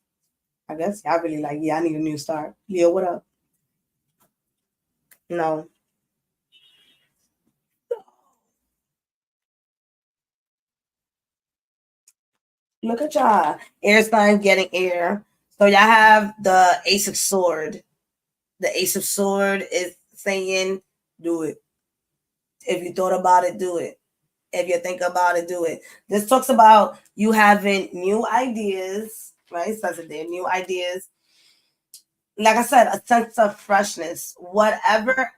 I guess y'all really like, yeah, I need a new start. Leo, what up? No. Look at y'all. Air signs getting air. So y'all have the Ace of Sword. The Ace of Sword is saying, do it. If you thought about it, do it. If you think about it, do it. This talks about you having new ideas, right? Says it there, new ideas. Like I said, a sense of freshness. Whatever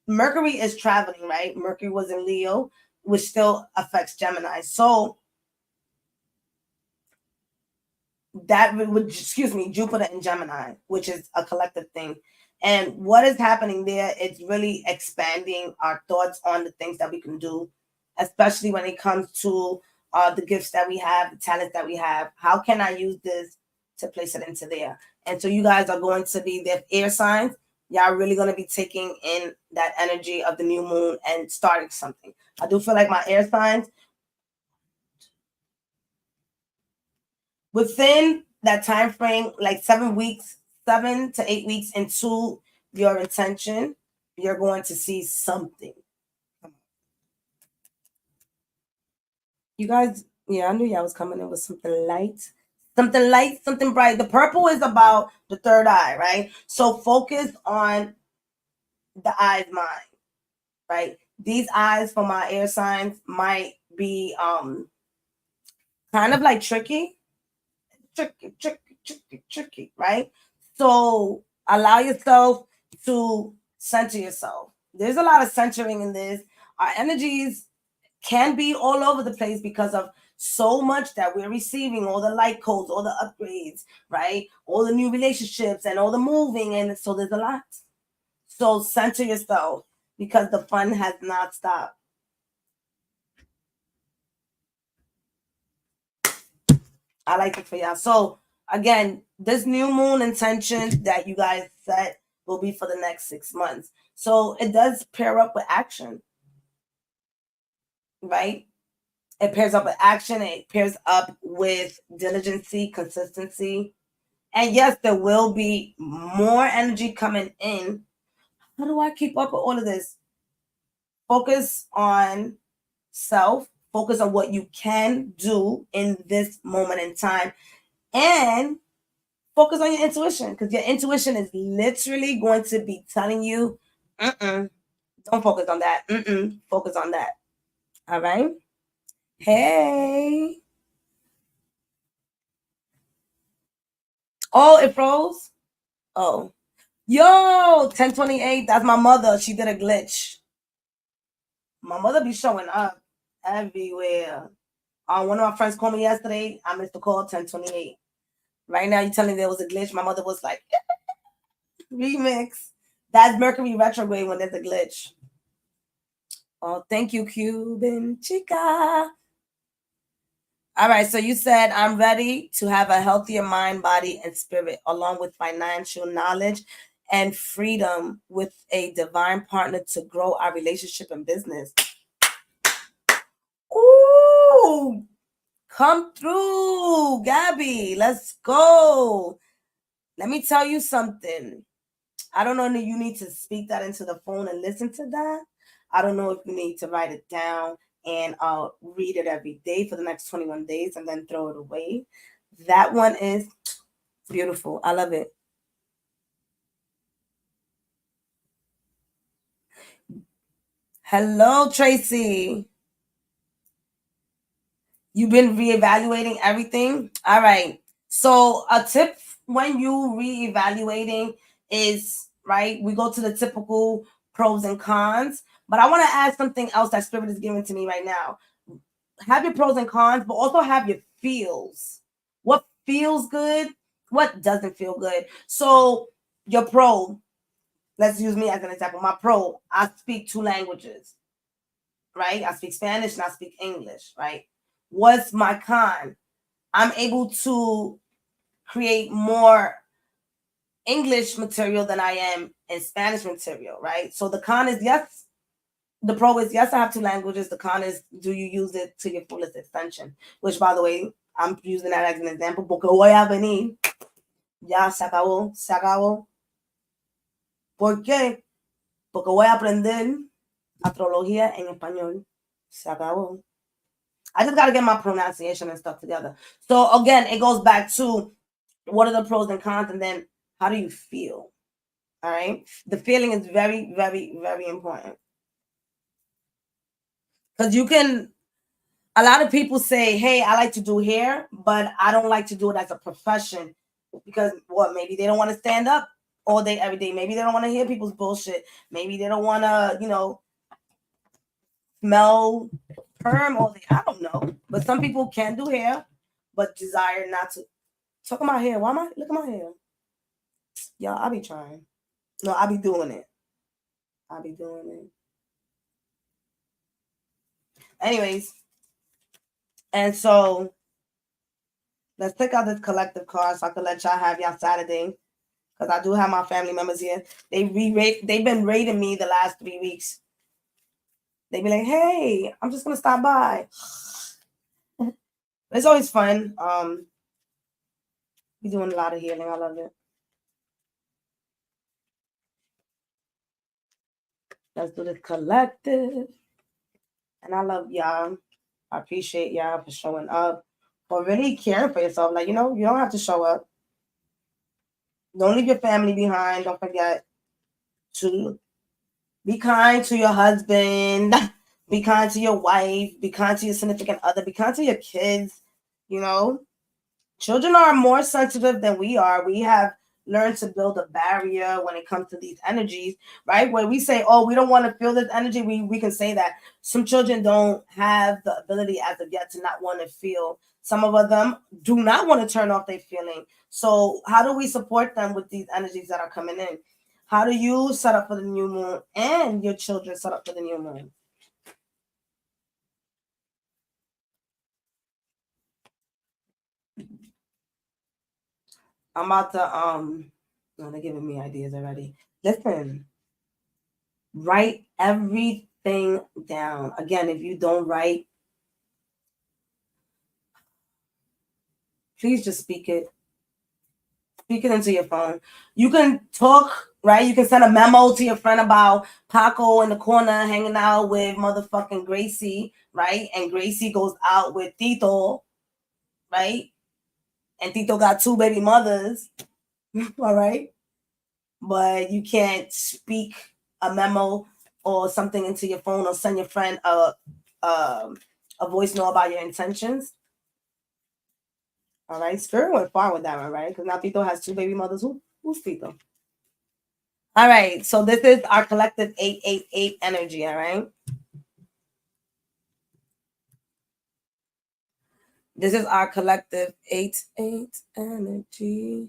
Mercury is traveling, right? Mercury was in Leo, which still affects Gemini. So that would, excuse me, Jupiter and Gemini, which is a collective thing. And what is happening there, it's really expanding our thoughts on the things that we can do, especially when it comes to the gifts that we have, the talents that we have. How can I use this to place it into there? And so you guys are going to be the air signs. Y'all really going to be taking in that energy of the new moon and starting something. I do feel like my air signs, within that time frame, like 7 weeks, 7 to 8 weeks into your intention, you're going to see something. You guys, yeah, I knew y'all was coming in with something light, something bright. The purple is about the third eye, right? So focus on the eye's mind, right? These eyes for my air signs might be kind of like tricky, right? So allow yourself to center yourself. There's a lot of centering in this. Our energies can be all over the place because of so much that we're receiving, all the light codes, all the upgrades, right? All the new relationships and all the moving. And so there's a lot. So center yourself because the fun has not stopped. I like it for y'all. So again, this new moon intention that you guys set will be for the next 6 months. So it does pair up with action, right? It pairs up with action. It pairs up with diligency, consistency. And yes, there will be more energy coming in. How do I keep up with all of this? Focus on self, focus on what you can do in this moment in time, and focus on your intuition because your intuition is literally going to be telling you, don't focus on that. Focus on that. All right. Hey. Oh, it froze. Oh, yo, 1028. That's my mother. She did a glitch. My mother be showing up everywhere. One of my friends called me yesterday. I missed the call 1028. Right now, you telling me there was a glitch. My mother was like, remix. That's Mercury retrograde when there's a glitch. Oh, thank you, Cuban Chica. All right, so you said I'm ready to have a healthier mind, body, and spirit, along with financial knowledge and freedom with a divine partner to grow our relationship and business. Ooh, come through, Gabby. Let's go. Let me tell you something. I don't know if you need to speak that into the phone and listen to that. I don't know if you need to write it down and read it every day for the next 21 days and then throw it away. That one is beautiful. I love it. Hello, Tracy. You've been reevaluating everything. All right. So a tip when you reevaluating is, right, we go to the typical pros and cons, but I want to add something else that Spirit is giving to me right now. Have your pros and cons, but also have your feels. What feels good? What doesn't feel good? So your pro, let's use me as an example. My pro, I speak two languages, right? I speak Spanish and I speak English, right? What's my con? I'm able to create more English material than I am in Spanish material, right? So the con is yes. The pro is yes, I have two languages. The con is, do you use it to your fullest extension? Which, by the way, I'm using that as an example. Porque voy a venir. Ya se acabó, se acabó. ¿Por qué? Porque voy a aprender astrología en español. Se acabó. I just got to get my pronunciation and stuff together. So again, it goes back to what are the pros and cons, and then how do you feel? All right. The feeling is very, very, very important. Because you can, a lot of people say, hey, I like to do hair, but I don't like to do it as a profession. Because what? Maybe they don't want to stand up all day, every day. Maybe they don't want to hear people's bullshit. Maybe they don't want to, smell perm all day. I don't know. But some people can do hair, but desire not to. Talk about hair. Why am I? Look at my hair. Y'all, I be trying. No, I be doing it. I be doing it. Anyways, and so let's take out this collective card so I can let y'all have y'all Saturday. Because I do have my family members here. They've been rating me the last 3 weeks. They be like, hey, I'm just gonna stop by. It's always fun. Be doing a lot of healing. I love it. Let's do this collective. And I love y'all. I appreciate y'all for showing up, for really caring for yourself. Like, you don't have to show up. Don't leave your family behind. Don't forget to be kind to your husband. Be kind to your wife. Be kind to your significant other. Be kind to your kids. Children are more sensitive than we are. We have learned to build a barrier when it comes to these energies, right? When we say, oh, we don't want to feel this energy, we can say that. Some children don't have the ability as of yet to not want to feel. Some of them do not want to turn off their feeling. So how do we support them with these energies that are coming in? How do you set up for the new moon and your children set up for the new moon? I'm about to no, they're giving me ideas already. Listen, write everything down. Again, if you don't write, please just speak it. Speak it into your phone. You can talk, right? You can send a memo to your friend about Paco in the corner hanging out with motherfucking Gracie, right? And Gracie goes out with Tito, right? And Tito got 2 baby mothers, all right? But you can't speak a memo or something into your phone or send your friend a voice note about your intentions. All right, Spirit went far with that one, right? Because now Tito has 2 baby mothers. Who's Tito? All right, so this is our collective 888 energy. All right, this is our collective 88 energy.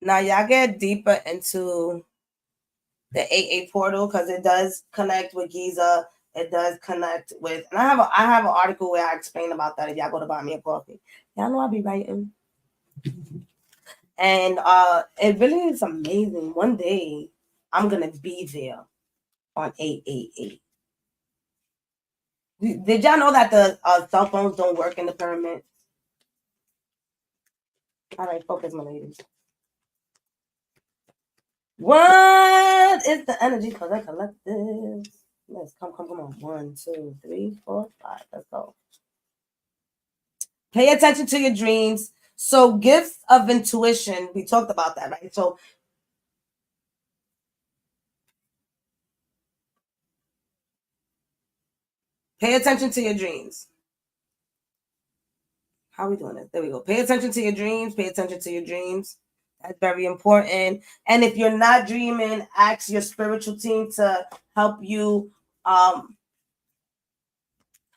Now y'all get deeper into the 88 portal because it does connect with Giza. It does connect with, and I have an article where I explain about that if y'all go to buy me a coffee. Y'all know I'll be writing. And it really is amazing. One day I'm gonna be there on 888. Did y'all know that the cell phones don't work in the pyramid? All right, focus, my ladies. What is the energy for the collective? Let's come on. 1, 2, 3, 4, 5. Let's go. Pay attention to your dreams. So, gifts of intuition. We talked about that, right? So, pay attention to your dreams. How are we doing this? There we go. Pay attention to your dreams. Pay attention to your dreams. That's very important. And if you're not dreaming, ask your spiritual team to help you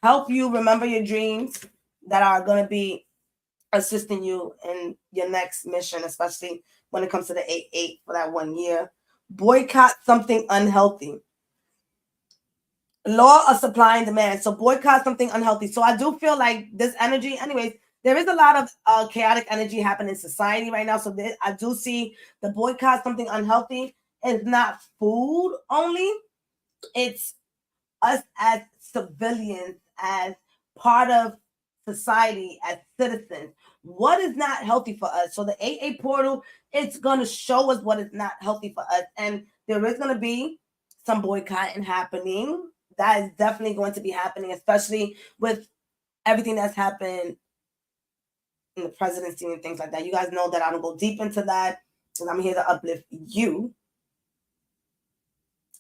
remember your dreams that are going to be assisting you in your next mission, especially when it comes to the 8-8 for that 1 year. Boycott something unhealthy. Law of supply and demand. So boycott something unhealthy. So I do feel like this energy, anyways, there is a lot of chaotic energy happening in society right now. So I do see the boycott something unhealthy is not food only. It's us as civilians, as part of society, as citizens. What is not healthy for us? So the 8-8 portal, it's going to show us what is not healthy for us. And there is going to be some boycotting happening. That is definitely going to be happening, especially with everything that's happened in the presidency and things like that. You guys know that I don't go deep into that because I'm here to uplift you.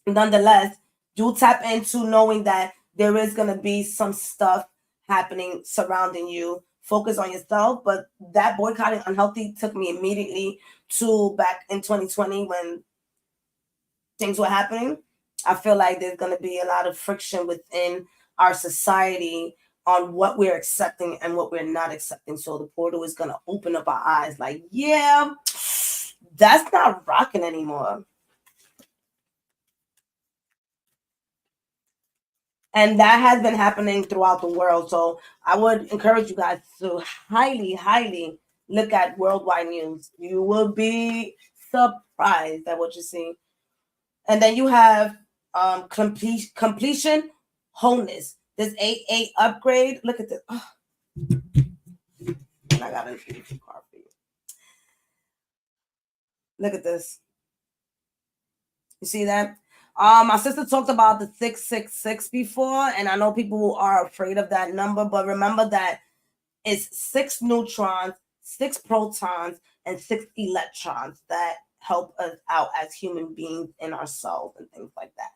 Nonetheless, do tap into knowing that there is going to be some stuff happening surrounding you. Focus on yourself. But that boycotting unhealthy took me immediately to back in 2020 when things were happening. I feel like there's going to be a lot of friction within our society on what we're accepting and what we're not accepting. So the portal is going to open up our eyes like, yeah, that's not rocking anymore. And that has been happening throughout the world. So I would encourage you guys to highly, highly look at worldwide news. You will be surprised at what you see. And then you have completion, wholeness. This 8-8 upgrade. Look at this. Oh. And I got an easy card for you. Look at this. You see that? My sister talked about the 666 before, and I know people are afraid of that number, but remember that it's 6 neutrons, 6 protons, and 6 electrons that help us out as human beings in ourselves and things like that.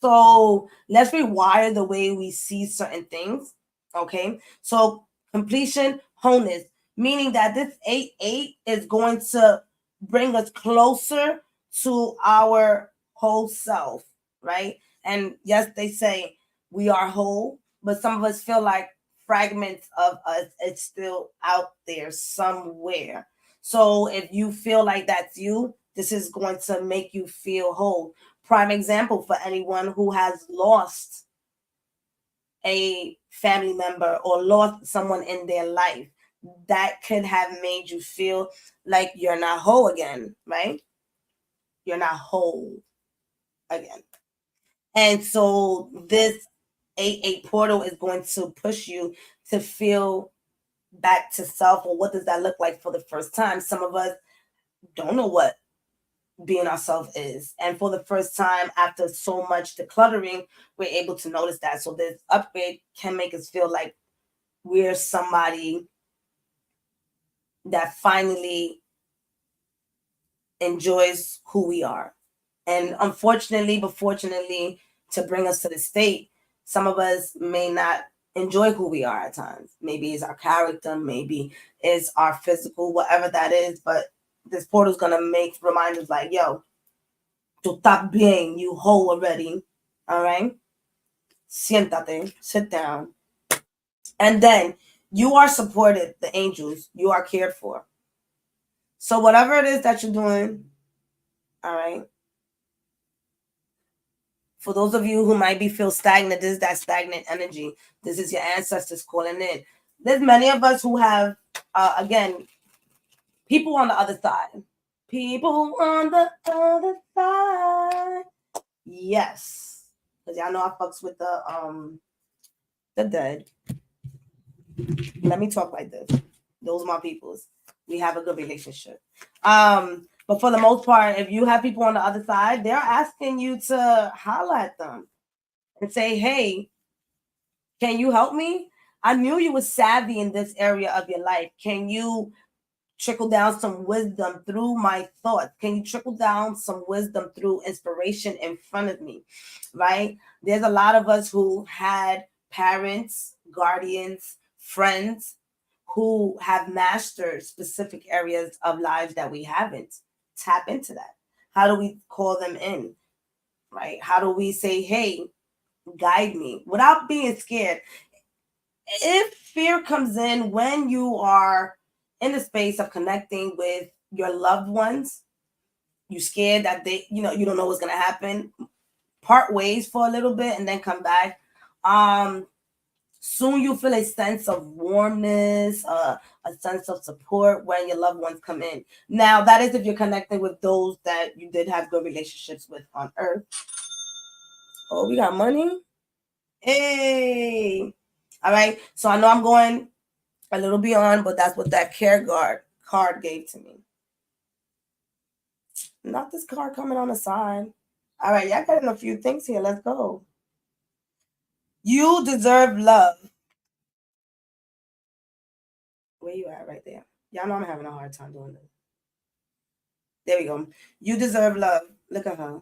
So let's rewire the way we see certain things. Okay. So completion, wholeness, meaning that this 8-8 is going to bring us closer to our whole self, right? And yes, they say we are whole, but some of us feel like fragments of us, it's still out there somewhere. So if you feel like that's you, this is going to make you feel whole. Prime example for anyone who has lost a family member or lost someone in their life, that could have made you feel like you're not whole again, right? You're not whole again. And so this 8-8 portal is going to push you to feel back to self, or what does that look like for the first time? Some of us don't know what being ourselves is, and for the first time after so much decluttering, we're able to notice that. So this upgrade can make us feel like we're somebody that finally enjoys who we are. And unfortunately, but fortunately, to bring us to the state, some of us may not enjoy who we are at times. Maybe it's our character, maybe it's our physical, whatever that is. But this portal is gonna make reminders like, yo, tú estás bien, you whole already. All right? Siéntate, sit down. And then you are supported, the angels, you are cared for. So whatever it is that you're doing, all right, for those of you who might be feel stagnant, this is that stagnant energy. This is your ancestors calling in. There's many of us who have, again, people on the other side. People on the other side. Yes. Because y'all know I fucks with the dead. Let me talk like this. Those are my peoples. We have a good relationship. But for the most part, if you have people on the other side, they're asking you to holler at them and say, hey, can you help me? I knew you were savvy in this area of your life. Can you trickle down some wisdom through my thoughts? Can you trickle down some wisdom through inspiration in front of me? Right? There's a lot of us who had parents, guardians, friends who have mastered specific areas of lives that we haven't. Tap into that. How do we call them in? Right? How do we say, hey, guide me without being scared? if fear comes in when you are in the space of connecting with your loved ones, you scared that they, you don't know what's gonna happen, part ways for a little bit and then come back. Soon you feel a sense of warmness, a sense of support when your loved ones come in. Now, that is if you're connecting with those that you did have good relationships with on Earth. Oh, we got money. Hey. All right. So I know I'm going a little beyond, but that's what that care guard card gave to me. Not this card coming on the side. All right, y'all got a few things here. Let's go. You deserve love. Where you at right there? Y'all know I'm having a hard time doing this. There we go. You deserve love. Look at her.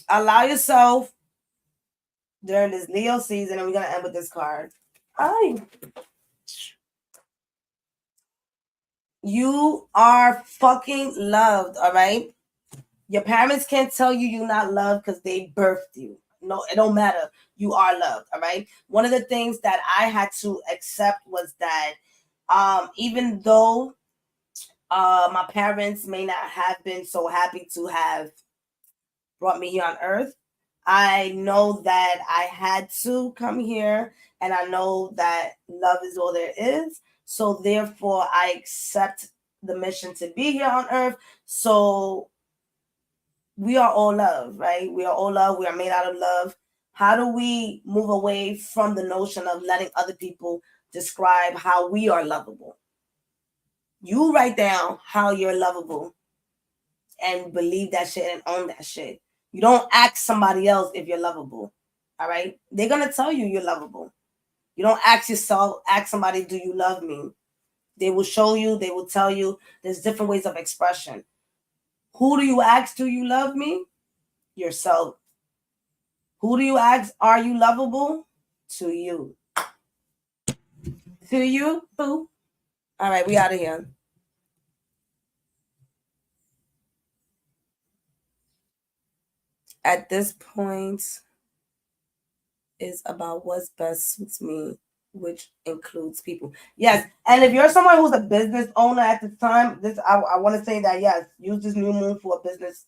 Allow yourself during this Leo season, and we're gonna end with this card. Hi. You are fucking loved, all right? Your parents can't tell you you're not loved because they birthed you. No, it don't matter. You are loved, all right? One of the things that I had to accept was that even though my parents may not have been so happy to have brought me here on earth, I know that I had to come here, and I know that love is all there is. So therefore, I accept the mission to be here on earth. So we are all love, right? We are all love. We are made out of love. How do we move away from the notion of letting other people describe how we are lovable? You write down how you're lovable and believe that shit and own that shit. You don't ask somebody else if you're lovable. All right? They're going to tell you you're lovable. You don't ask yourself, ask somebody, do you love me? They will show you, they will tell you. There's different ways of expression. Who do you ask, do you love me? Yourself. Who do you ask, are you lovable? To you. To you, boo. All right, we out of here. At this point, is about what's best suits me, which includes people. Yes, and if you're someone who's a business owner at this time, this I want to say that yes, use this new moon for business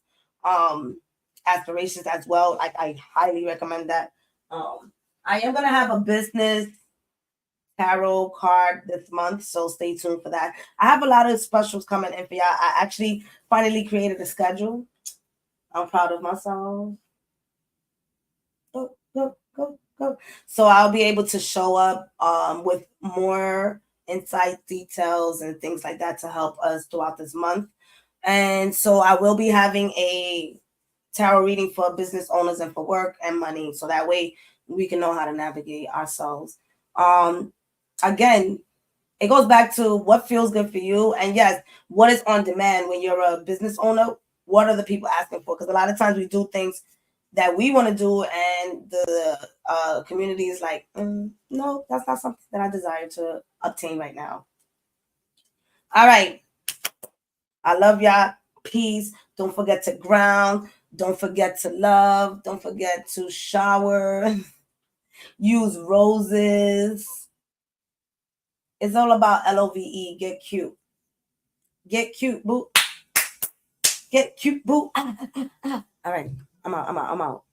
aspirations as well. I highly recommend that. I am gonna have a business tarot card this month, so stay tuned for that. I have a lot of specials coming in for y'all. I actually finally created a schedule. I'm proud of myself. Go, go, go, go. So I'll be able to show up with more insight, details, and things like that to help us throughout this month. And so I will be having a tarot reading for business owners and for work and money. So that way we can know how to navigate ourselves. Again, it goes back to what feels good for you. And yes, what is on demand when you're a business owner? What are the people asking for? Because a lot of times we do things that we want to do, and the community is like, no, that's not something that I desire to obtain right now. All right. I love y'all. Peace. Don't forget to ground. Don't forget to love. Don't forget to shower. Use roses. It's all about LOVE. Get cute. Get cute, boo. Get cute, boo. All right. I'm out.